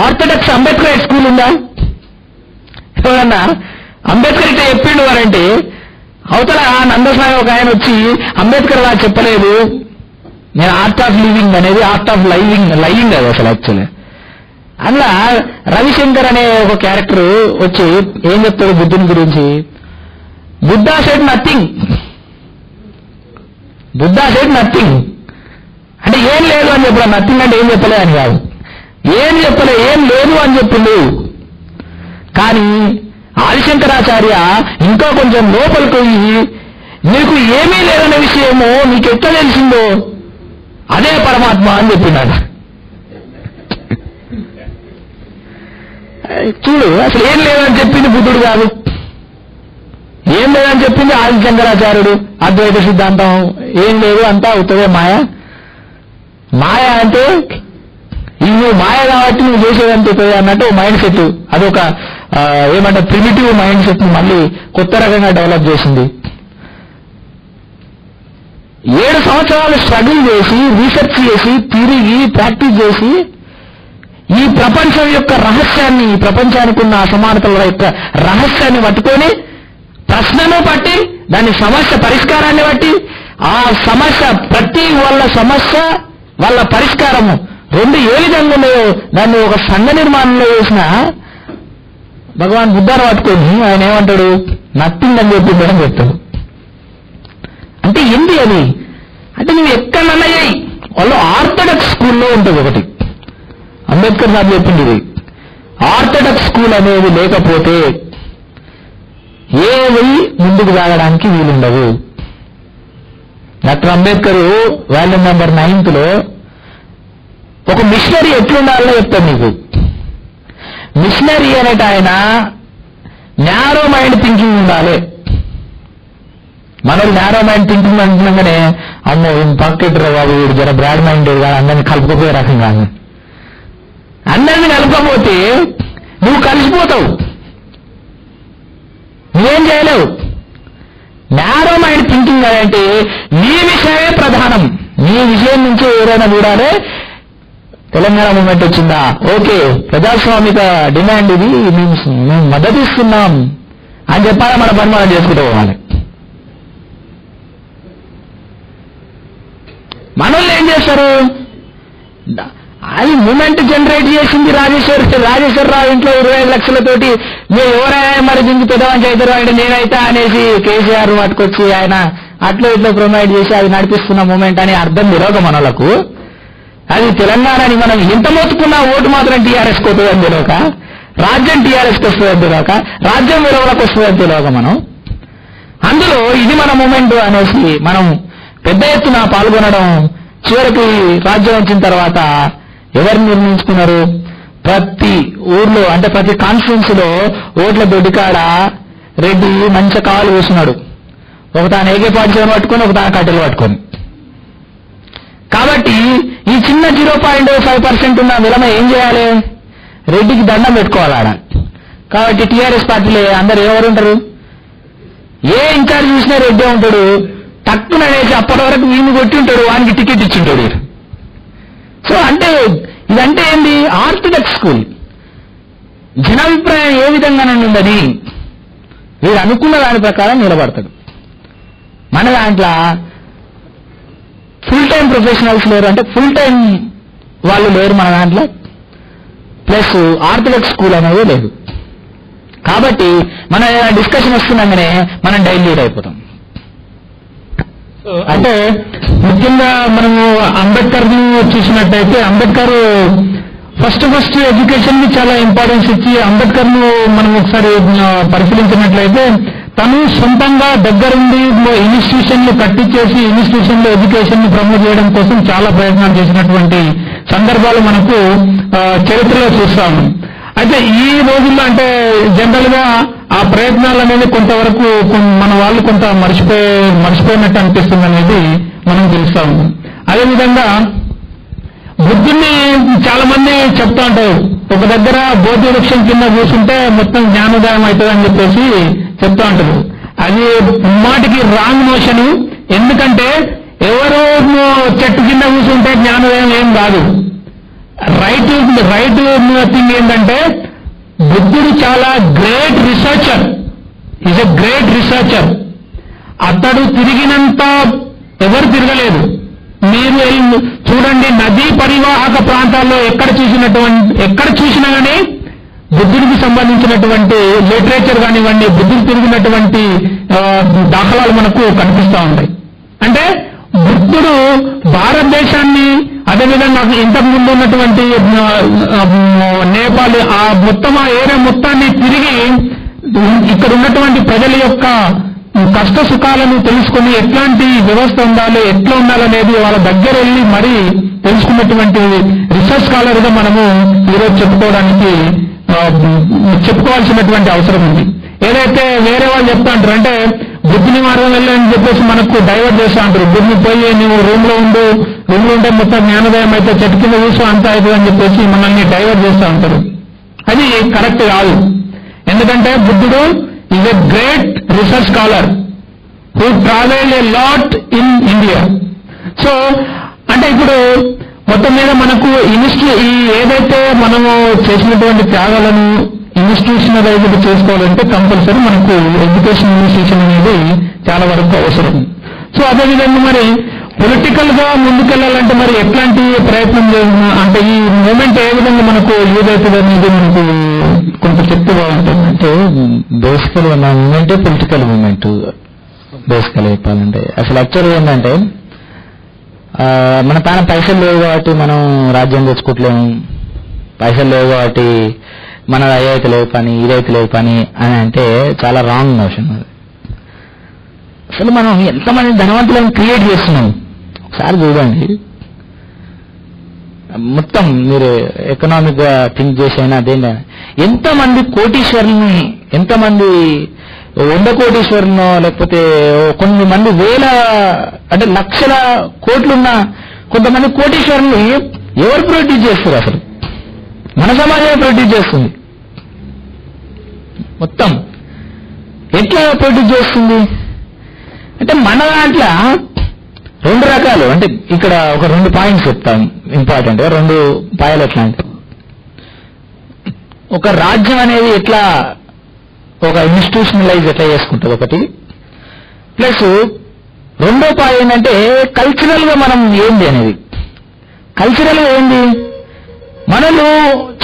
ఆర్థడాక్స్ అంబేద్కర్ స్కూల్ ఉందా? ఎవరన్నా అంబేద్కర్ ఇట్లా చెప్పిండు వారంటే అవతల నందస్వామి ఒక ఆయన వచ్చి అంబేద్కర్ అలా చెప్పలేదు, నేను ఆర్ట్ ఆఫ్ లివింగ్ అనేది ఆర్ట్ ఆఫ్ లైవింగ్ అది అసలు యాక్చువల్లీ. అలా రవిశంకర్ అనే ఒక క్యారెక్టర్ వచ్చి ఏం చెప్తాడు బుద్ధుని గురించి? Buddha said nothing, Buddha said nothing అంటే ఏం లేదు అని చెప్పాడు. నథింగ్ అంటే ఏం చెప్పలే అని కాదు, ఏం చెప్పలే, ఏం లేదు అని చెప్పిండు. కానీ ఆదిశంకరాచార్య ఇంకా కొంచెం లోపలికి పోయి నీకు ఏమీ లేదనే విషయమో నీకు ఎట్లా తెలిసిందో అదే పరమాత్మ అని చెప్పినాడు. చూడు, అసలు ఏం లేదని చెప్పింది బుద్ధుడు కాదు, ఏం లేదని చెప్పింది ఆదిశంకరాచార్యుడు. అద్వైత సిద్ధాంతం ఏం లేదు, అంతా అవుతుందే మాయ. మాయ అంటే నువ్వు మాయ కాబట్టి నువ్వు చేసేదంతా అన్నట్టు మైండ్ సెట్. అదొక ఏమంటే ప్రిమిటివ్ మైండ్ సెట్ ని మళ్ళీ కొత్త రకంగా డెవలప్ చేసింది. 7 సంవత్సరాలు స్ట్రగుల్ చేసి, రీసెర్చ్ చేసి, తిరిగి ప్రాక్టీస్ చేసి ఈ ప్రపంచం యొక్క రహస్యాన్ని, ఈ ప్రపంచానికి ఉన్న అసమానతల యొక్క రహస్యాన్ని పట్టుకొని ప్రశ్నను బట్టి, దాని సమస్య పరిష్కారాన్ని బట్టి, ఆ సమస్య ప్రతి వాళ్ళ సమస్య వాళ్ళ పరిష్కారము రెండు ఏ విధంగా ఉన్నాయో దాన్ని ఒక సంఘ నిర్మాణంలో చేసిన భగవాన్ బుద్ధాన్ని పట్టుకొని ఆయన ఏమంటాడు, నథింగ్ అని చెప్పిందని చెప్తాడు. అంటే ఏంటి అది అంటే నువ్వు ఎక్కడన్నా చేయి. వాళ్ళు ఆర్థడాక్స్ స్కూల్లో ఉంటుంది ఒకటి, అంబేద్కర్ సార్ చెప్పింది ఇది. ఆర్థడాక్స్ స్కూల్ అనేది లేకపోతే ఏవి ముందుకు సాగడానికి వీలుండవు. డాక్టర్ అంబేద్కర్ వాల్యూమ్ నెంబర్ 9లో ఒక మిషనరీ ఎట్లుండాలో చెప్తాను నీకు. మిషనరీ అనేట ఆయన నారో మైండ్ థింకింగ్ ఉండాలి. మనోడు నారో మైండ్ థింకింగ్ అంటున్నాగానే అమ్మో పక్కెట్టరా బాబు వీడు జర బ్రాడ్ మైండెడ్ గా అందరినీ కలుపుకోపోయే రకంగా, అందరినీ కలుపుకోపోతే నువ్వు కలిసిపోతావు, నువ్వేం చేయలేవు. నారో మైండ్ థింకింగ్ అంటే నీ విషయమే ప్రధానం, నీ విషయం నుంచి ఎవరైనా చూడాలి. తెలంగాణ మూమెంట్ వచ్చిందా, ఓకే ప్రజాస్వామిక డిమాండ్ ఇది, మేము మద్దతు ఇస్తున్నాం అని చెప్పాలి. మన పని మనం చేసుకుంటూ పోవాలి. మనోళ్ళు ఏం చేస్తారు, అది మూమెంట్ జనరేట్ చేసింది రాజేశ్వరరావు ఇంట్లో 25 లక్షలతోటి మేము ఎవరైనా మరి దీనికి పెద్దవాళ్ళు అవుతారు అంటే నేనైతే అనేసి కేసీఆర్ పట్టుకొచ్చి ఆయన అట్లా ఇట్లా ప్రొవైడ్ చేసి అది నడిపిస్తున్న మూమెంట్ అని అర్థం తెలియక మనలకు, అది తెలంగాణని మనం ఎంత మోసుకున్నా ఓటు మాత్రం టీఆర్ఎస్కి వస్తుందని తెలియక, రాజ్యం టీఆర్ఎస్కి వస్తుందని తెలియక, రాజ్యం విలువలకు వస్తుందని తెలియక మనం అందులో ఇది మన మూమెంట్ అనేసి మనం పెద్ద ఎత్తున పాల్గొనడం. చివరికి రాజ్యం వచ్చిన తర్వాత ఎవరు నిర్ణయించుకున్నారు, ప్రతి ఊర్లో అంటే ప్రతి కాన్స్టిట్యున్సీ లో ఓట్ల దొడ్డికాడ రెడ్డి మంచి కాలు వేస్తున్నాడు, ఒక తాను AK-47 పట్టుకొని ఒక తాను కట్టెలు పట్టుకొని. కాబట్టి ఈ చిన్న 0.5% ఉన్న విలమ ఏం చేయాలి, రెడ్డికి దండం పెట్టుకోవాలి ఆడ. కాబట్టి టీఆర్ఎస్ పార్టీలో అందరు ఎవరు ఉంటారు, ఏ ఇన్ఛార్జ్ చూసినా రెడ్డే ఉంటాడు. తక్కువ అనేసి అప్పటి వరకు వీడిని కొట్టి ఉంటాడు, వానికి టికెట్ ఇచ్చింటాడు. సో అంటే ఇదంటే ఏంది, ఆర్థడాక్స్ స్కూల్. జనాభిప్రాయం ఏ విధంగా ఉండని వీడు అనుకున్న దాని ప్రకారం నిలబడతాడు. మన దాంట్లో ఫుల్ టైం ప్రొఫెషనల్స్ లేరు, అంటే ఫుల్ టైం వాళ్ళు లేరు మన దాంట్లో. ప్లస్ ఆర్థడాక్స్ స్కూల్ అనేది లేదు. కాబట్టి మన డిస్కషన్ వస్తున్నాగానే మనం డైల్యూట్ అయిపోతాం. అంటే ముఖ్యంగా మనము అంబేద్కర్ ను చూసినట్టయితే అంబేద్కర్ ఫస్ట్ ఎడ్యుకేషన్ ని చాలా ఇంపార్టెన్స్ ఇచ్చి అంబేద్కర్ ను మనం ఒకసారి పరిశీలించినట్లయితే తను సొంతంగా దగ్గరుండి ఇన్స్టిట్యూషన్లు కట్టించేసి ఇన్స్టిట్యూషన్ లో ఎడ్యుకేషన్ ని ప్రమోట్ చేయడం కోసం చాలా ప్రయత్నాలు చేసినటువంటి సందర్భాలు మనకు చరిత్రలో చూస్తాము. అయితే ఈ రోజుల్లో అంటే జనరల్ గా ఆ ప్రయత్నాలు అనేది కొంతవరకు మన వాళ్ళు కొంత మర్చిపోయినట్టు అనిపిస్తుంది అనేది మనం తెలుస్తాము. అదేవిధంగా బుద్ధుని చాలా మంది చెప్తా ఉంటారు, ఒక దగ్గర బోధి వృక్షం కింద కూర్చుంటే మొత్తం జ్ఞానోదయం అవుతుంది అని చెప్పేసి చెప్తా ఉంటారు. అది మాటికి రాంగ్ నోషన్. ఎందుకంటే ఎవరు చెట్టు కింద కూర్చుంటే జ్ఞానోదయం ఏం కాదు. రైట్ థింగ్ ఏంటంటే బుద్ధుడు చాలా great researcher, is a great researcher. అతడు తిరిగినంత ఎవరు తిరగలేదు. మీరు చూడండి, నదీ పరివాహక ప్రాంతాల్లో ఎక్కడ చూసినా కానీ బుద్ధుడికి సంబంధించినటువంటి లిటరేచర్ కానివ్వండి, బుద్ధుడు తిరిగినటువంటి దాఖలాలు మనకు కనిపిస్తూ ఉంటాయి. అంటే బుద్ధుడు భారతదేశాన్ని, అదేవిధంగా ఇంతకుముందు ఉన్నటువంటి నేపాల్, ఆ మొత్తం ఆ ఏరియా మొత్తాన్ని తిరిగి ఇక్కడ ఉన్నటువంటి ప్రజల యొక్క కష్ట సుఖాలను తెలుసుకుని ఎట్లాంటి వ్యవస్థ ఉండాలి, ఎట్లా ఉండాలనేది వాళ్ళ దగ్గర వెళ్ళి మరీ తెలుసుకున్నటువంటి రీసెర్చ్ స్కాలర్ గా మనము ఈరోజు చెప్పుకోవాల్సినటువంటి అవసరం ఉంది. ఏదైతే వేరే వాళ్ళు చెప్తా అంటారు అంటే బుద్ధిని మార్గం వెళ్ళని చెప్పేసి మనకు డైవర్ట్ చేస్తూ అంటారు. బుద్ధిని పోయి నువ్వు రూమ్ లో ఉంటే మొత్తం జ్ఞానోదయం అయితే చెట్టు కింద చూసి అంతా అవుతుంది అని చెప్పేసి మనల్ని డైవర్ట్ చేస్తూ ఉంటారు. అది కరెక్ట్ కాదు. ఎందుకంటే బుద్ధుడు is a great research scholar who travelled a lot in India. So అంటే ఇప్పుడు మొత్తం మీద మనకు ఈ ఏదైతే మనము చేసినటువంటి త్యాగాలను ఇన్స్టిట్యూషనలైజ్డ్ చేసుకోవాలంటే కంపల్సరీ మనకు ఎడ్యుకేషన్ ఇన్స్టిట్యూషన్ అనేది చాలా వరకు అవసరం. సో అదేవిధంగా మరి పొలిటికల్ గా ముందుకెళ్లాలంటే మరి ఎట్లాంటి ప్రయత్నం చేసిన అంటే ఈ మూమెంట్ ఏ విధంగా మనకు యూజ్ అవుతుంది అనేది మనకు కొంచెం చెప్తే బాగుంటుంది. అంటే బేసికల్ మన మూమెంటే పొలిటికల్ మూమెంట్. బేసికల్ చెప్పాలంటే అసలు యాక్చువల్గా ఏంటంటే మన పైన పైసలు లేవు కాబట్టి మనం రాజ్యం తెచ్చుకోవట్లేము, పైసలు లేవు కాబట్టి మన అదైతే లేవు పని ఇదైతే లేవు పని అని అంటే చాలా రాంగ్ నోషన్. అది అసలు మనం ఎంతమంది ధనవంతులను క్రియేట్ చేస్తున్నాం ఒకసారి చూడండి. మొత్తం మీరు ఎకనామిక్ గా థింక్ చేసైనా అదేంటైనా ఎంతమంది కోటీశ్వరుల్ని, ఎంతమంది 100 కోటీశ్వరునో లేకపోతే కొన్ని మంది వేల అంటే లక్షల కోట్లున్న కొంతమంది కోటీశ్వరుల్ని ఎవరు ప్రొడ్యూస్ చేస్తారు? అసలు మన సమాజమే ప్రొడ్యూస్ చేస్తుంది. మొత్తం ఎట్లా ప్రొడ్యూస్ చేస్తుంది అంటే మన దాంట్లో 2 రకాలు. అంటే ఇక్కడ ఒక 2 పాయింట్స్ చెప్తాం ఇంపార్టెంట్. 2 పాయాలు ఎట్లా అంటే ఒక రాజ్యం అనేది ఎట్లా ఒక ఇన్స్టిట్యూషనలైజ్ ఎట్లా చేసుకుంటుంది ఒకటి, ప్లస్ 2వ పాయింట్ ఏంటంటే కల్చరల్ గా మనం ఏంది అనేది. కల్చరల్ గా ఏంది మనలు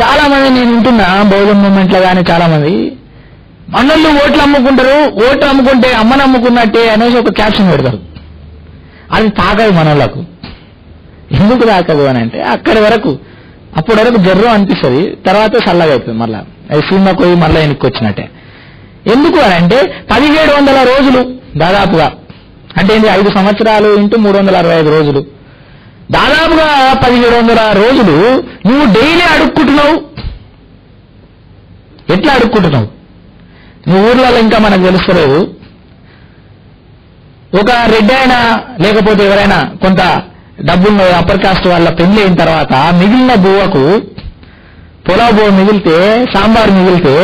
చాలా మంది నేను వింటున్నా బౌద్ధం మూమెంట్ లో కానీ చాలా మంది మనల్ని ఓట్లు అమ్ముకుంటారు, ఓట్లు అమ్ముకుంటే అమ్మని అమ్ముకున్నట్టే అనేసి ఒక క్యాప్షన్ పెడతారు. అది తాకదు మనలకు. ఎందుకు తాకదు అని అంటే అక్కడి వరకు అప్పటి వరకు జర్రం అనిపిస్తుంది, తర్వాత చల్లగా అవుతుంది. మళ్ళా అది సినిమాకి పోయి మళ్ళీ వెనక్కి వచ్చినట్టే. ఎందుకు అని అంటే 1700 రోజులు దాదాపుగా అంటే 5 సంవత్సరాలు ఇంటూ 365 రోజులు దాదాపుగా 1700 రోజులు నువ్వు డైలీ అడుక్కుంటున్నావు. ఎట్లా అడుక్కుంటున్నావు? నువ్వు ఊర్లలో ఇంకా మనకు తెలుస్తలేదు. ఒక రెడ్డి అయినా లేకపోతే ఎవరైనా కొంత డబ్బున్న అప్పర్ కాస్ట్ వాళ్ళ పెళ్లి అయిన తర్వాత మిగిలిన బువ్వకు పొలావు బువ్వ మిగిలితే సాంబార్ మిగిలితే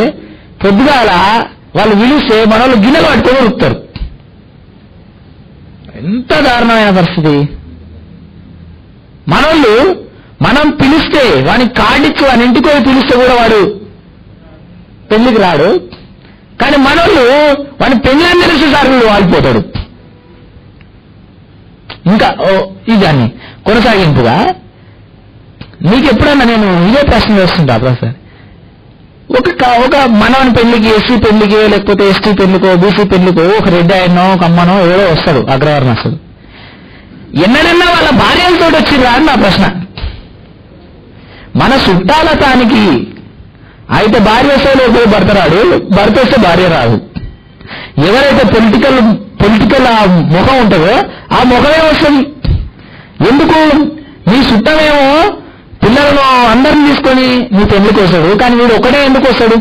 పొద్దుగాల వాళ్ళు పిలిస్తే మన వాళ్ళు గిన్నెలు పట్టుకొని ఉరుకుతారు. ఎంత దారుణమైన పరిస్థితి. మనోళ్ళు మనం పిలిస్తే వానికి కార్డిచ్చి వాని ఇంటికి పోయి పిలిస్తే కూడా వాడు పెళ్లికి రాడు. కానీ మనోళ్ళు వాని పెళ్ళని తెలిసి సార్లు వాడిపోతాడు. ఇంకా ఇదాన్ని కొనసాగింపుగా మీకు ఎప్పుడన్నా నేను ఇదే ప్రశ్న వేస్తుంటా ప్రొఫెసర్. ఒక మనవని పెళ్లికి ఎస్సీ పెళ్లికి లేకపోతే ఎస్టీ పెళ్లికో బీసీ పెళ్లికో ఒక రెడ్డి ఆయనో ఒక అమ్మనో ఎవరో వస్తాడు అగ్రవర్ణస్తుడు. ఎన్నడన్నా వాళ్ళ భార్యలతో వచ్చిర్రా అని నా ప్రశ్న. మన చుట్టాల తానికి అయితే భార్య వస్తే లేకపోతే భర్త రాడు, భర్త వస్తే భార్య రాదు. ఎవరైతే పొలిటికల్ ఆ ముఖం ఉంటుందో ఆ ముఖమే వస్తుంది. ఎందుకు? నీ చుట్టమేమో పిల్లలను అందరిని తీసుకొని నీ పెళ్లికి వస్తాడు, కానీ వీడు ఒకడే ఎందుకు వస్తాడు?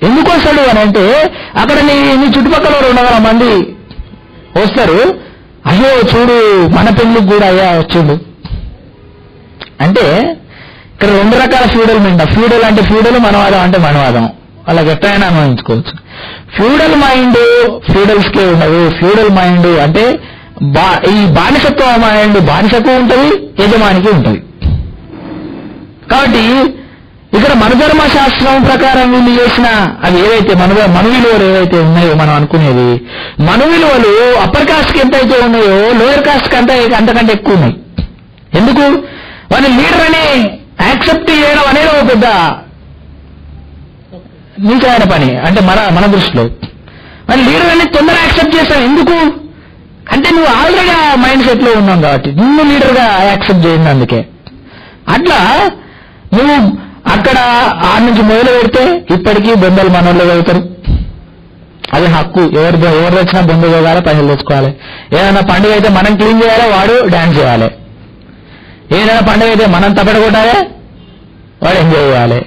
ఎందుకు వస్తాడు అని అంటే అక్కడ నీ చుట్టుపక్కల 200 మంది వస్తారు. అయ్యో చూడు మన పెళ్లికి కూడా అయ్యా వచ్చిండు అంటే ఇక్కడ 2 రకాల ఫ్యూడల్ మైండ్. ఫ్యూడల్ అంటే ఫ్యూడల్, మనవాదం అంటే మనవాదం. వాళ్ళకి ఎట్లయినా అనుభవించుకోవచ్చు. ఫ్యూడల్ మైండ్ ఫ్యూడల్స్కే ఉండదు. ఫ్యూడల్ మైండ్ అంటే ఈ బానిసత్వ మైండ్ బానిసకు ఉంటుంది, యజమానికి ఉంటుంది. కాబట్టి ఇక్కడ మనధర్మ శాస్త్రం ప్రకారం వీళ్ళు చేసిన అవి ఏవైతే మన విలువలు ఏవైతే ఉన్నాయో మనం అనుకునేది, మన విలువలు అప్పర్ కాస్ట్ కి ఎంతైతే ఉన్నాయో లోయర్ కాస్ట్ కి అంతకంటే ఎక్కువ ఉన్నాయి. ఎందుకు? వాళ్ళ లీడర్ అని యాక్సెప్ట్ చేయడం అనేది ఒక పెద్ద నీచమైన పని. అంటే మన దృష్టిలో వాళ్ళ లీడర్ అనేది తొందరగా యాక్సెప్ట్ చేస్తాం. ఎందుకు అంటే నువ్వు ఆల్రెడీ ఆ మైండ్ సెట్ లో ఉన్నావు కాబట్టి నిన్ను లీడర్ గా యాక్సెప్ట్ చేయండి. అందుకే అట్లా నువ్వు అక్కడ ఆ నుంచి మొదలు పెడితే ఇప్పటికీ బొందలు మనోళ్ళు వెళ్తారు. అది హక్కు. ఎవరు వచ్చినా బొంద పోగాలి, పైసలు తెచ్చుకోవాలి. ఏదైనా పండుగ అయితే మనం క్లీన్ చేయాలి, వాడు డాన్స్ చేయాలి. ఏదైనా పండుగ అయితే మనం తప్పట కొట్టాలి, వాడు ఎంజాయ్ చేయాలి.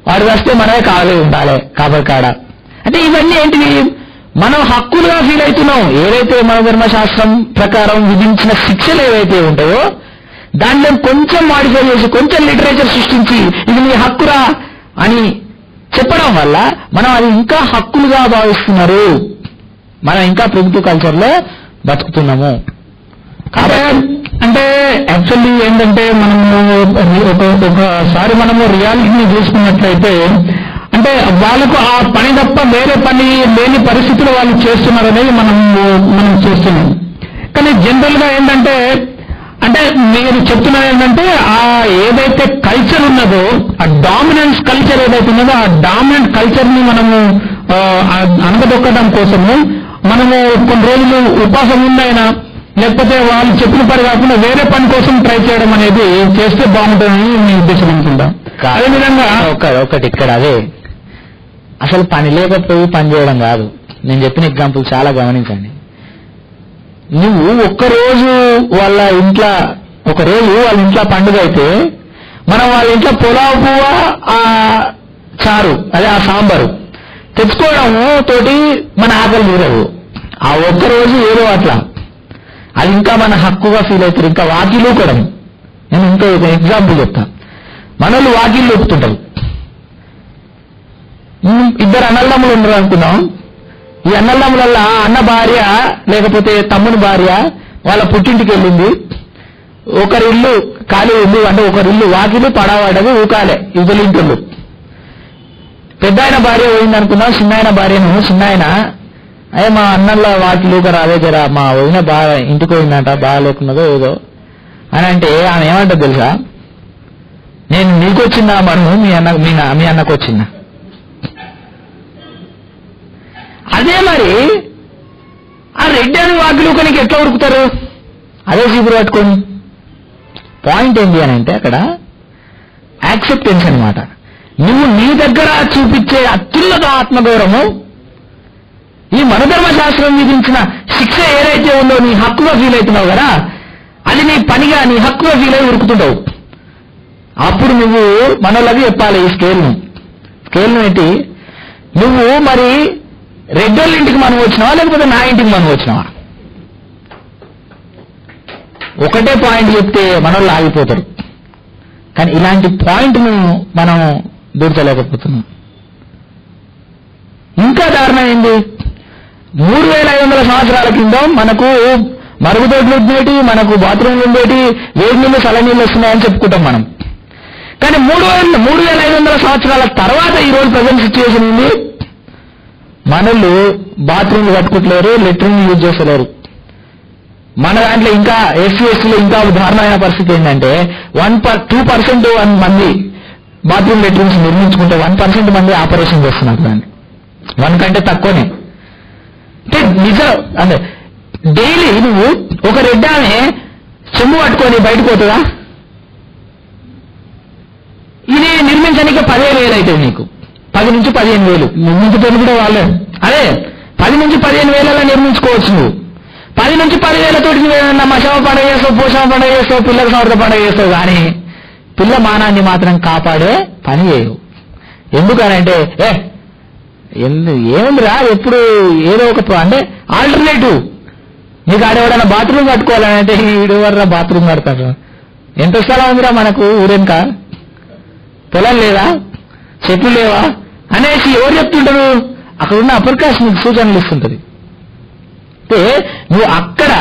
వాడు వస్తే మనమే కావాలి ఉండాలి కాబట్టి కాడ. అంటే ఇవన్నీ ఏంటివి? మనం హక్కులుగా ఫీల్ అవుతున్నాం. ఏవైతే మన ధర్మశాస్త్రం ప్రకారం విధించిన శిక్షలు ఏవైతే ఉంటాయో దాంట్లో కొంచెం మాడిఫై చేసి కొంచెం లిటరేచర్ సృష్టించి ఇది నీ హక్కురా అని చెప్పడం వల్ల మనం అది ఇంకా హక్కులుగా భావిస్తున్నారు. మనం ఇంకా ప్రిమిటివ్ కల్చర్ లో బతుకుతున్నాము. కాబట్టి అంటే యాక్చువల్లీ ఏంటంటే మనము ఒకసారి మనము రియాలిటీని చూసుకున్నట్లయితే అంటే వాళ్ళకు ఆ పని తప్ప వేరే పని లేని పరిస్థితులు వాళ్ళు చేస్తున్నారనేది మనం చూస్తున్నాం. కానీ జనరల్ గా ఏంటంటే అంటే మీరు చెప్తున్నది ఏంటంటే ఆ ఏదైతే కల్చర్ ఉన్నదో ఆ డామినెన్స్ కల్చర్ ఏదైతే ఉన్నదో ఆ డామినెంట్ కల్చర్ ని మనము అనగదొక్కడం కోసము మనము కొన్ని రోజులు ఉపాసం ఉందైనా లేకపోతే వాళ్ళు చెప్పిన పని కాకుండా వేరే పని కోసం ట్రై చేయడం అనేది చేస్తే బాగుంటుందని మీ ఉద్దేశం అనుకుంటాం. అదేవిధంగా ఒకటి ఇక్కడ అదే అసలు పని లేకపోయి పని చేయడం కాదు. నేను చెప్పిన ఎగ్జాంపుల్ చాలా గమనించండి. నువ్వు ఒక్కరోజు వాళ్ళ ఇంట్లో పండుగ అయితే మనం వాళ్ళ ఇంట్లో పులావ్ పువ్వ ఆ చారు అదే ఆ సాంబారు తెచ్చుకోవడము తోటి మన ఆకలి తీరదు. ఆ ఒక్కరోజు ఏదో అట్లా అది ఇంకా మన హక్కుగా ఫీల్ అవుతారు. ఇంకా వాకిలు ఊకడం. నేను ఇంకో ఎగ్జాంపుల్ చెప్తాను. మనోళ్ళు వాకిళ్ళు ఊపుతుంటారు. ఇద్దరు అన్నదమ్ములు ఉన్నారు అనుకున్నాం. ఈ అన్నదమ్ములల్లా అన్న భార్య లేకపోతే తమ్ముని భార్య వాళ్ళ పుట్టింటికి వెళ్ళింది. ఒకరిల్లు ఖాళీ ఉంది అంటే ఒకరిల్లు వాకిలు పడవాడది ఊకాలే ఇవ్వలింటుళ్ళు. పెద్ద ఆయన భార్య పోయింది అనుకున్నాం. చిన్నాయన భార్యను చిన్నాయన అయ్యే మా అన్నల్లో వాకిలు రాదే జరా మా వదిన బాగా ఇంటికి పోయిందంట బాగా లేకున్నదో ఏదో అని అంటే ఆమె ఏమంటది తెలుసా? నేను నీకు వచ్చిందా మను మీ అన్నకు వచ్చిందా? అదే మరి ఆ రెడ్డి అని వాకిలు కొనికి ఎట్లా ఉరుకుతారు? అదే చీపురు పట్టుకొని. పాయింట్ ఏంటి అని అంటే అక్కడ యాక్సెప్టెన్స్ అనమాట. నువ్వు నీ దగ్గర చూపించే అత్యున్నత ఆత్మగౌరవము ఈ మనధర్మశాస్త్రం విధించిన శిక్ష ఏదైతే ఉందో నీ హక్కుగా ఫీల్ అవుతున్నావు కదా అది నీ పనిగా నీ హక్కుగా ఫీల్ అయి ఉరుకుతుంటావు. అప్పుడు నువ్వు మనోళ్ళకి చెప్పాలి ఈ స్కేల్ను ఏంటి నువ్వు మరి రెడ్డోళ్ళ ఇంటికి మనం వచ్చినావా లేకపోతే నా ఇంటికి మనం వచ్చినావా? ఒకటే పాయింట్ చెప్తే మనోళ్ళు ఆగిపోతారు. కానీ ఇలాంటి పాయింట్ను మనం దూర్చలేకపోతున్నాం. ఇంకా దారుణం ఏంది? 3500 సంవత్సరాల కింద మనకు మరుగుదొడ్లు ఉండేటి, మనకు బాత్రూమ్లు ఉండేటి, వేడి నీళ్ళు చల్ల నీళ్ళు వస్తున్నాయని చెప్పుకుంటాం మనం. కానీ 3500 సంవత్సరాల తర్వాత ఈరోజు ప్రజెంట్ సిచ్యువేషన్ ఉంది. మనల్ని బాత్రూమ్లు కట్టుకుంటలేరు, లెట్రిన్ యూజ్ చేస్తలేరు. మన దాంట్లో ఇంకా ఎస్సీలో ఇంకా దారుణమైన పరిస్థితి ఏంటంటే 2% మంది బాత్రూమ్ లెట్రిన్స్ నిర్మించుకుంటే 1% మంది ఆపరేషన్ చేస్తున్నారు. దాన్ని 1 కంటే తక్కువనే. అంటే నిజం అంటే డైలీ నువ్వు ఒక రెడ్డానే చెంబు పట్టుకొని బయటకు పోతుందా? ఇది నిర్మించడానికి 15,000 అవుతుంది నీకు. 10 నుంచి 15,000 నిర్మించడానికి కూడా వాళ్ళే. అదే 10 నుంచి 15,000 నిర్మించుకోవచ్చు నువ్వు. 10 నుంచి 10,000 మశమ పండుగ చేస్తావు, పోషమ పండుగ చేస్తావు, పిల్లల సంవత్సర పండుగ చేస్తావు. కానీ పిల్ల మానాన్ని మాత్రం కాపాడే పని చేయవు. ఎందుకనంటే ఏముందిరా ఎప్పుడు ఏదో ఒక అంటే ఆల్టర్నేటివ్ నీకు ఆడేవాడన్నా బాత్రూమ్ కట్టుకోవాలంటే ఈడు వర్రా బాత్రూమ్ కడతాడు. ఎంత స్థలం ఉందిరా మనకు ఊరెంక? పొలం లేదా, చెట్లు లేవా అనేసి ఎవరు చెప్తుంటారు? అక్కడున్న అప్పర్ కాస్ట్ నీకు సూచనలు ఇస్తుంటది. అంటే నువ్వు అక్కడ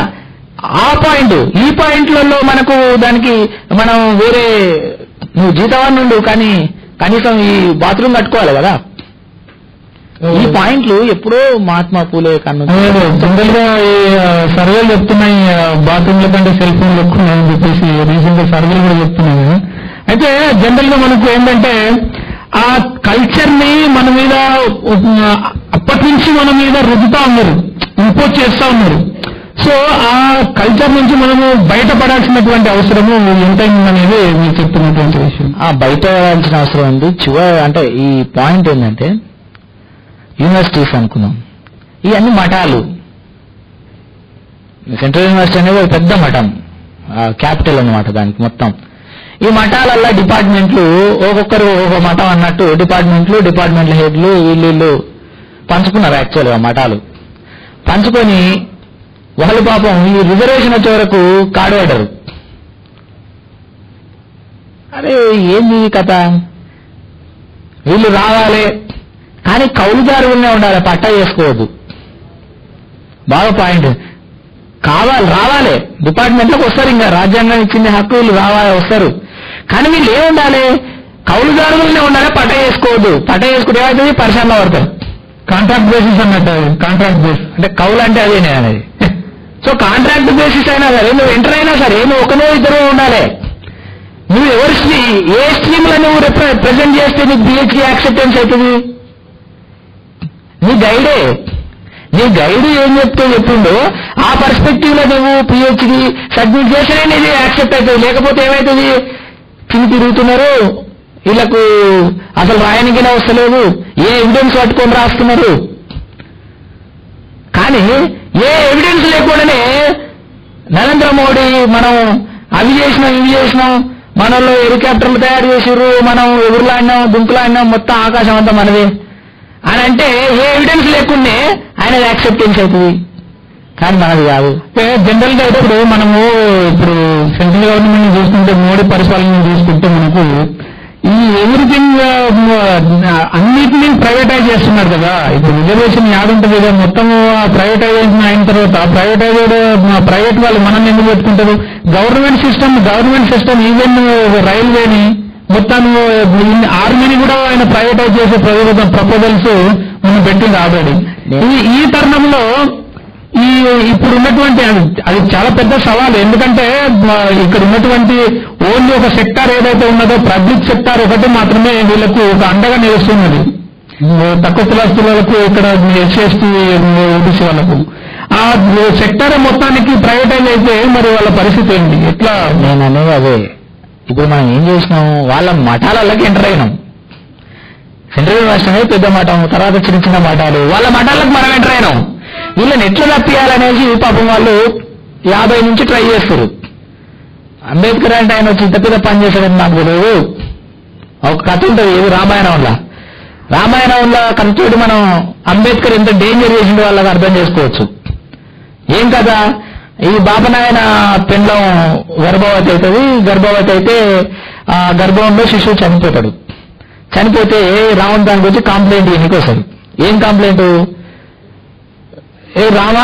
ఆ పాయింట్ ఈ పాయింట్లలో మనకు దానికి మనం వేరే నువ్వు జీతవాన్ని ఉండు కానీ కనీసం ఈ బాత్రూమ్ కట్టుకోవాలి కదా. ఈ పాయింట్లు ఎప్పుడో మహాత్మా పూలే కన్ను జనరల్ గా ఈ సర్వేలు చెప్తున్నాయి బాత్రూమ్ల కంటే సెల్ ఫోన్లు ఎక్కువ అని చెప్పేసి రీసెంట్ గా సర్వేలు కూడా చెప్తున్నాయి. అయితే జనరల్ గా మనకు ఏంటంటే ఆ కల్చర్ ని మన మీద అప్పటి నుంచి మన మీద రుద్దుతా ఉన్నారు, ఇంపోజ్ చేస్తా ఉన్నారు. సో ఆ కల్చర్ నుంచి మనము బయటపడాల్సినటువంటి అవసరము ఎంతైందనేది మీరు చెప్తున్నటువంటి విషయం. బయటపడాల్సిన అవసరం ఉంది. అంటే ఈ పాయింట్ ఏంటంటే యూనివర్సిటీస్ అనుకున్నాం, ఇవన్నీ మఠాలు. సెంట్రల్ యూనివర్సిటీ అనేది ఒక పెద్ద మఠం, క్యాపిటల్ అన్నమాట దానికి మొత్తం. ఈ మఠాలల్లో డిపార్ట్మెంట్లు ఒక్కొక్కరు ఒక మఠం అన్నట్టు డిపార్ట్మెంట్ల హెడ్లు వీళ్ళు పంచుకున్నారు. యాక్చువల్గా మఠాలు పంచుకొని వాళ్ళు పాపం ఈ రిజర్వేషన్ వచ్చే వరకు కాడబడ్డారు. అరే ఏంది కథ, వీళ్ళు రావాలి కానీ కౌలుదారుగానే ఉండాలి, పట్టా చేసుకోవద్దు. బాగా పాయింట్. రావాలి, డిపార్ట్మెంట్లోకి వస్తారు, ఇంకా రాజ్యాంగం ఇచ్చిన హక్కు వీళ్ళు వస్తారు. కానీ వీళ్ళు ఏముండాలి, కౌలుదారులనే ఉండాలి, పట్ట చేసుకోవద్దు. పట్ట చేసుకుంటే ఏమవుతుంది, పరిశ్రమలో పడతారు. కాంట్రాక్ట్ బేసిస్ అన్నట్టు, కాంట్రాక్ట్ బేస్ అంటే కౌలు అంటే అదేనే అనేది. సో కాంట్రాక్ట్ బేసిస్ అయినా సరే, నువ్వు ఎంటర్ అయినా సరే, నువ్వు ఒకనో ఇద్దరు ఉండాలి. నువ్వు ఏ స్ట్రీమ్లో నువ్వు రిప్రజెంట్ చేస్తే నీకు పిహెచ్డి యాక్సెప్టెన్స్ అవుతుంది? నీ గైడ్ ఏం చెప్పిండో ఆ పర్స్పెక్టివ్ లో నువ్వు పిహెచ్డి సబ్మిట్ చేసినా నీది యాక్సెప్ట్ అవుతుంది. లేకపోతే ఏమవుతుంది, తిరుగుతున్నారు, వీళ్ళకు అసలు రాయనికైనా వస్తలేదు, ఏ ఎవిడెన్స్ పట్టుకొని రాస్తున్నారు. కానీ ఏ ఎవిడెన్స్ లేకుండానే నరేంద్ర మోడీ మనం అవి చేసినాం ఇవి చేసినాం, మనలో హెలికాప్టర్లు తయారు చేసిర్రు, మనం ఎగురులాడినాం దుంకులాడినాం, మొత్తం ఆకాశం అంతా మనదే అని అంటే ఏ ఎవిడెన్స్ లేకుండానే ఆయన యాక్సెప్టెన్స్ అవుతుంది. కానీ మనది కాదు. జనరల్ గా అయితే ఇప్పుడు సెంట్రల్ గవర్నమెంట్ చూసుకుంటే, మోడీ పరిపాలన చూసుకుంటే మనకు ఈ ఎవ్రీథింగ్ అన్నిటినీ ప్రైవేటైజ్ చేస్తున్నారు కదా. ఇప్పుడు రిజర్వేషన్ యాడుంటుంది కదా, మొత్తం ప్రైవేటైజేషన్ అయిన తర్వాత ప్రైవేట్ వాళ్ళు మనల్ని ఎందుకు పెట్టుకుంటారు? గవర్నమెంట్ సిస్టమ్ ఈవెన్ రైల్వేని మొత్తం ఆర్మీని కూడా ఆయన ప్రైవేటైజ్ చేసే ప్రపోజల్స్ మనం పెట్టింది ఆల్రెడీ. ఈ తరుణంలో ఇప్పుడు ఉన్నటువంటి అది చాలా పెద్ద సవాలు. ఎందుకంటే ఇక్కడ ఉన్నటువంటి ఓన్లీ ఒక సెక్టార్ ఏదైతే ఉన్నదో పబ్లిక్ సెక్టార్ ఒకటి మాత్రమే వీళ్ళకు ఒక అండగా నిలుస్తున్నది. తక్కువ కులస్తులకు, ఇక్కడ ఎస్సీ ఎస్టీ ఓబీసీ వాళ్ళకు ఆ సెక్టార్ మొత్తానికి ప్రైవేటైజ్ అయితే మరి వాళ్ళ పరిస్థితి ఏంటి, ఎట్లా? నేను అనేది అదే. ఇప్పుడు మనం ఏం చేసినాం, వాళ్ళ మఠాలకి ఎంటర్ అయినాం. సెంట్రల్ యూనివర్సిటీ పెద్ద మఠం, తర్వాత చిన్న చిన్న మఠాలు, వాళ్ళ మఠాలకు మనం ఎంటర్ అయినాం. వీళ్ళని ఎట్లా తప్పియాలనేసి పాపం వాళ్ళు 50 నుంచి ట్రై చేస్తారు. అంబేద్కర్ అంటే ఆయన వచ్చి ఇంత పెద్ద పని చేశాడని నాకు తెలియదు. ఒక కథ ఉంటుంది, ఏది రామాయణంలో కథతోటి మనం అంబేద్కర్ ఎంత డేంజర్ చేసిండు వాళ్ళకి అర్థం చేసుకోవచ్చు. ఏం కదా, ఈ బాపనాయన పెండ్లం గర్భవతి అవుతుంది. గర్భవతి అయితే ఆ గర్భంలో శిశువు చనిపోతాడు. చనిపోతే రావణ్ దానికి వచ్చి కంప్లైంట్ ఎన్నికోసాడు. ఏం కంప్లైంట్? రామా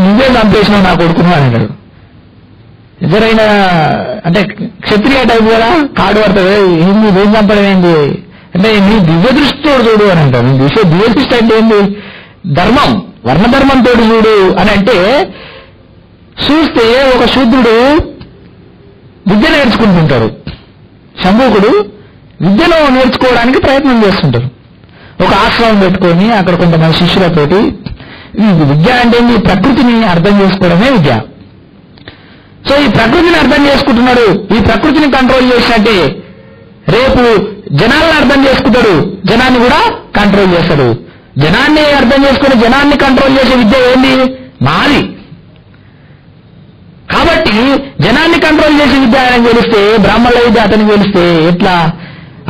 నువ్వే చంపేసినావు నా కొడుకును అని అంటాడు. ఎదురైనా అంటే క్షత్రియ టైప్ కదా, కాడు పడుతుంది, నువ్వేం చంపడం ఏంటి అంటే నీ దివ్య దృష్టితో చూడు అని అంటాడు. దివ్య దృష్టి అంటే ఏంటి? ధర్మం, వర్ణధర్మంతో చూడు అని అంటే, చూస్తే ఒక శూద్రుడు విద్య నేర్చుకుంటుంటాడు, శంభూకుడు విద్యను నేర్చుకోవడానికి ప్రయత్నం చేస్తుంటారు. ఒక ఆశ్రమం పెట్టుకొని అక్కడ కొంతమంది శిష్యులతోటి విద్య అంటే ఈ ప్రకృతిని అర్థం చేసుకోవడమే విద్య. సో ఈ ప్రకృతిని అర్థం చేసుకుంటున్నాడు, ఈ ప్రకృతిని కంట్రోల్ చేసినట్టే రేపు జనాలను అర్థం చేసుకుంటాడు, జనాన్ని కూడా కంట్రోల్ చేస్తాడు. జనాన్ని అర్థం చేసుకుని జనాన్ని కంట్రోల్ చేసే విద్య ఏంది? మాది. కాబట్టి జనాన్ని కంట్రోల్ చేసే విద్య ఆయనకు తెలిస్తే, బ్రాహ్మణుల విద్య అతనికి తెలిస్తే ఎట్లా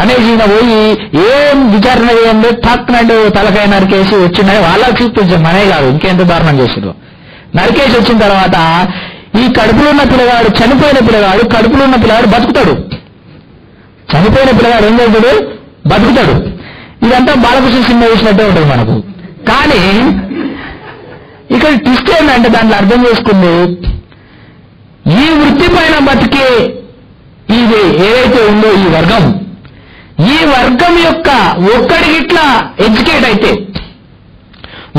అనేసి ఈయన పోయి ఏం విచారణ చేయండి, ఠక్నండు తలకాయ నరికేసి వచ్చినాయి. వాళ్ళకి చూపించాం, మనే కాదు ఇంకెంత దారుణం చేసారు. నరికేసి వచ్చిన తర్వాత ఈ కడుపులో ఉన్న పిల్లగాడు, చనిపోయిన పిల్లగాడు, కడుపులో ఉన్న పిల్లగాడు బతుకుతాడు. చనిపోయిన పిల్లగాడు ఏం చేస్తాడు? బతుకుతాడు. ఇదంతా బాలకృష్ణ సినిమా చూసినట్టే ఉంటుంది మనకు. కానీ ఇక్కడ ట్విస్ట్ ఏంటంటే దాంట్లో అర్థం చేసుకుంది, ఈ వృత్తి పైన బతికే ఇది ఏదైతే ఉందో ఈ వర్గం, ఈ వర్గం యొక్క ఒక్కడికి ఇట్లా ఎడ్యుకేట్ అయితే,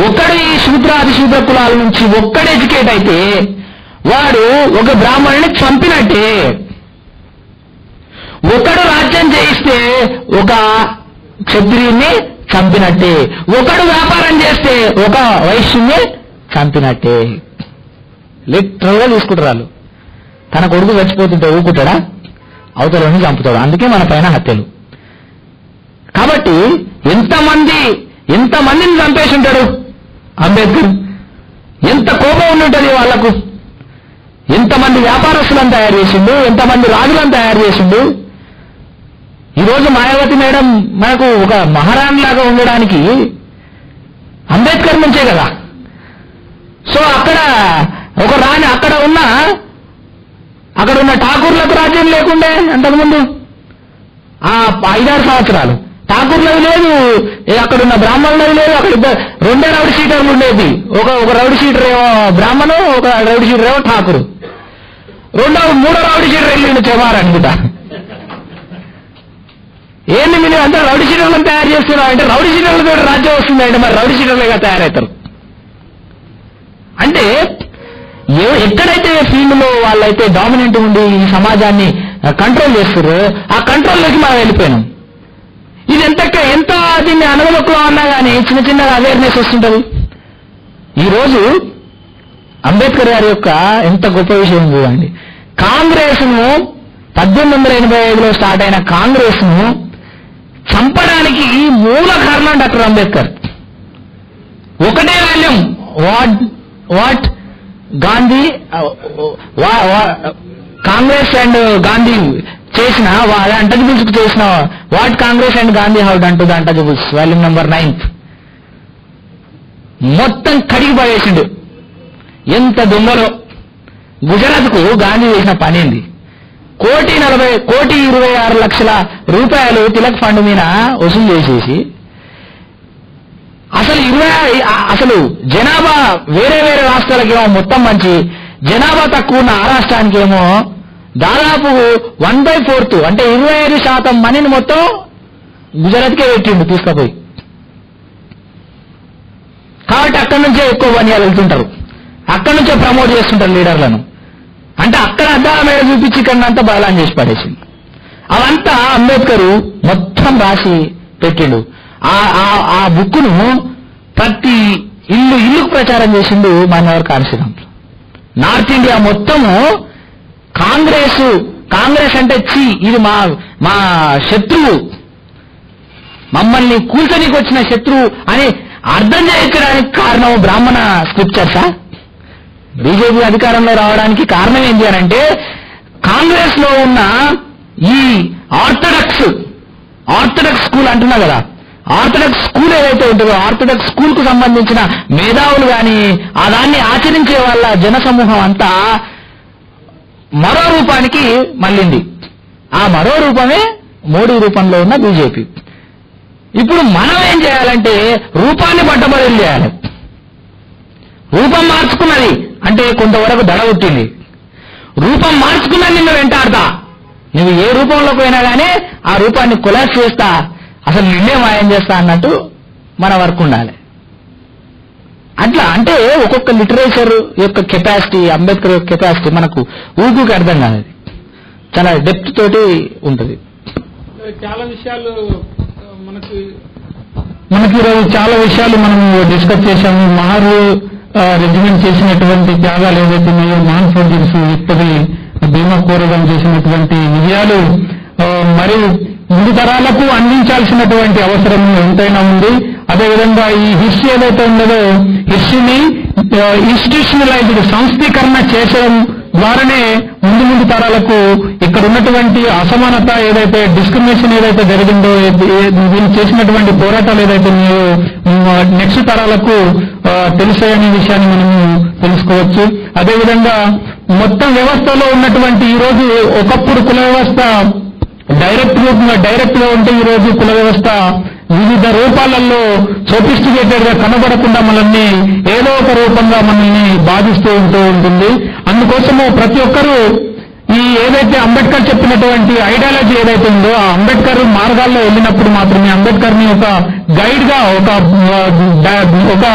ఒక్కడి శూద్రాది శూద్ర కులాల నుంచి ఒక్కడు ఎడ్యుకేట్ అయితే వాడు ఒక బ్రాహ్మణుని చంపినట్టే. ఒకడు రాజ్యం చేయిస్తే ఒక క్షత్రియుణ్ణి చంపినట్టే, ఒకడు వ్యాపారం చేస్తే ఒక వైశ్యుణ్ణి చంపినట్టే. లిటరల్ గా తీసుకుంటారు వాళ్ళు. తన కొడుకు చచ్చిపోతుంటే ఊరుకుంటాడా? అవతలని చంపుతాడు. అందుకే మన పైన హత్యలు. కాబట్టి ఎంతమందిని చంపేసి ఉంటాడు అంబేద్కర్. ఎంత కోపం ఉండుంటుంది వాళ్లకు. ఎంతమంది వ్యాపారస్తులను తయారు చేసిండు, ఎంతమంది రాజులను తయారు చేసిండు. ఈరోజు మాయావతి మేడం మనకు ఒక మహారాణి లాగా ఉండడానికి అంబేద్కర్ నుంచే కదా. సో అక్కడ ఒక రాణి, అక్కడ ఉన్న ఠాకూర్లకు రాజ్యం లేకుండే అంతకుముందు ఆ 5-6 సంవత్సరాలు. ఠాకూర్లవి లేదు, అక్కడున్న బ్రాహ్మణులు లేదు, అక్కడ రెండే రౌడీ షీటర్లు ఉండేది. ఒక రౌడీ షీటర్ ఏమో బ్రాహ్మణు, ఒక రౌడీ షీటర్ ఏమో ఠాకూరు. మూడో రౌడీ షీటర్ వెళ్ళిండు చెమారు అనుకుంటా. ఏంది మీరు అంతా రౌడీ షీటర్లను తయారు చేస్తున్నారు అంటే రౌడీ షీటర్లతో రాజ్యం వస్తుంది అంటే మరి రౌడీ షీటర్లుగా తయారవుతారు. అంటే ఎక్కడైతే ఫీల్డ్లో వాళ్ళైతే డామినెంట్ ఉండి ఈ సమాజాన్ని కంట్రోల్ చేస్తారో ఆ కంట్రోల్లోకి మనం వెళ్ళిపోయినాం. ఇది ఎంత దీన్ని అనుభవంలో అన్నా కానీ చిన్న చిన్నగా అవేర్నెస్ వస్తుంటది. ఈరోజు అంబేద్కర్ గారి యొక్క ఎంత గొప్ప విషయం చూడండి. కాంగ్రెస్ ను 1885లో స్టార్ట్ అయిన కాంగ్రెస్ ను చంపడానికి మూల కారణం డాక్టర్ అంబేద్కర్. ఒకటే volume what Gandhi Congress and Gandhi చేసిన అంటజబుల్స్ చేసిన what Congress and Gandhi have done to the untouchables volume number 9 మొత్తం కడిగి పడేసిండు. ఎంత దొంగలో గుజరాత్కు గాంధీ చేసిన పనేంది? 1,26,00,000 రూపాయలు తిలక్ ఫండ్ మీద వసూలు చేసేసి అసలు జనాభా వేరే రాష్ట్రాలకేమో మొత్తం మంచి, జనాభా తక్కువ ఉన్న ఆ రాష్ట్రానికేమో దాదాపు 1/4 అంటే 25% మనీని మొత్తం గుజరాత్కే పెట్టిండు తీసుకుపోయి. కాబట్టి అక్కడి నుంచే ఎక్కువ వన్యాలు వెళ్తుంటారు, అక్కడి నుంచే ప్రమోట్ చేస్తుంటారు లీడర్లను. అంటే అక్కడ అద్దాల మీద చూపించి ఇక్కడంతా బదలాం చేసి పడేసింది. అవంతా అంబేద్కర్ మొత్తం రాసి పెట్టిండు. ఆ బుక్ను ప్రతి ఇల్లుకు ప్రచారం చేసిండు మానవర్ కాన్స్టిట్యూన్సీ. నార్త్ ఇండియా మొత్తము కాంగ్రెస్ అంటే ఇది మా శత్రువు, మమ్మల్ని కూల్చనీకి వచ్చిన శత్రువు అని అర్థం చేయించడానికి కారణం బ్రాహ్మణ స్క్రిప్చర్సా? బీజేపీ అధికారంలో రావడానికి కారణం ఏంటి అని అంటే కాంగ్రెస్ లో ఉన్న ఈ ఆర్థడాక్స్ స్కూల్ అంటున్నా కదా, ఆర్థడాక్స్ స్కూల్ ఏదైతే ఉంటుందో ఆర్థడాక్స్ స్కూల్ కు సంబంధించిన మేధావులు కానీ ఆ దాన్ని ఆచరించే వాళ్ళ జనసమూహం అంతా మరో రూపానికి మళ్ళింది. ఆ మరో రూపమే మోడీ రూపంలో ఉన్న బీజేపీ. ఇప్పుడు మనం ఏం చేయాలంటే రూపాన్ని పట్టబడులు చేయాలి. రూపం మార్చుకున్నది అంటే కొంతవరకు దడ పుట్టింది. రూపం మార్చుకున్నది నిన్ను వెంటాడతా, నువ్వు ఏ రూపంలోకి పోయినా కానీ ఆ రూపాన్ని కొలాప్స్ చేస్తా, అసలు నిన్నే మాయం చేస్తా అన్నట్టు మన వర్క్ ఉండాలి. అట్లా అంటే ఒక్కొక్క లిటరేచర్ యొక్క కెపాసిటీ, అంబేద్కర్ యొక్క కెపాసిటీ మనకు ఊరికి అర్థం కాదు, చాలా డెప్త్ తోటి ఉంటుంది. చాలా విషయాలు మనకి ఈరోజు చాలా విషయాలు మనం డిస్కస్ చేశాము. మహారు రెజిమెంట్ చేసినటువంటి త్యాగాలు ఏవైతే ఉన్నాయో, మాన్ ఫోర్జెస్ ఇప్పటి భీమా కోరగం చేసినటువంటి విజయాలు మరి ముందు తరాలకు అందించాల్సినటువంటి అవసరం ఎంతైనా ఉంది. అదేవిధంగా ఈ హిస్టరీ ఏదైతే ఉన్నదో హిస్టరీని ఇన్స్టిట్యూషనలైజ్డ్ సంస్థీకరణ చేయడం ద్వారానే ముందు తరాలకు ఇక్కడ ఉన్నటువంటి అసమానత ఏదైతే డిస్క్రిమినేషన్ ఏదైతే జరిగిందో, దీన్ని చేసినటువంటి పోరాటాలు ఏదైతే ఉన్నాయో నెక్స్ట్ తరాలకు తెలిసాయనే విషయాన్ని మనము తెలుసుకోవచ్చు. అదేవిధంగా మొత్తం వ్యవస్థలో ఉన్నటువంటి ఈరోజు ఒకప్పుడు కుల వ్యవస్థ డైరెక్ట్ గా ఉంటే ఈరోజు కుల వ్యవస్థ వివిధ రూపాలలో సోఫిస్టికేటెడ్ గా కనబడకుండా మనల్ని ఏదో ఒక రూపంగా మనల్ని బాధిస్తూ ఉంటుంది. అందుకోసము ప్రతి ఒక్కరూ ఈ ఏదైతే అంబేద్కర్ చెప్పినటువంటి ఐడియాలజీ ఏదైతే ఉందో ఆ అంబేద్కర్ మార్గాల్లో వెళ్ళినప్పుడు మాత్రమే అంబేద్కర్ ని ఒక గైడ్ గా ఒక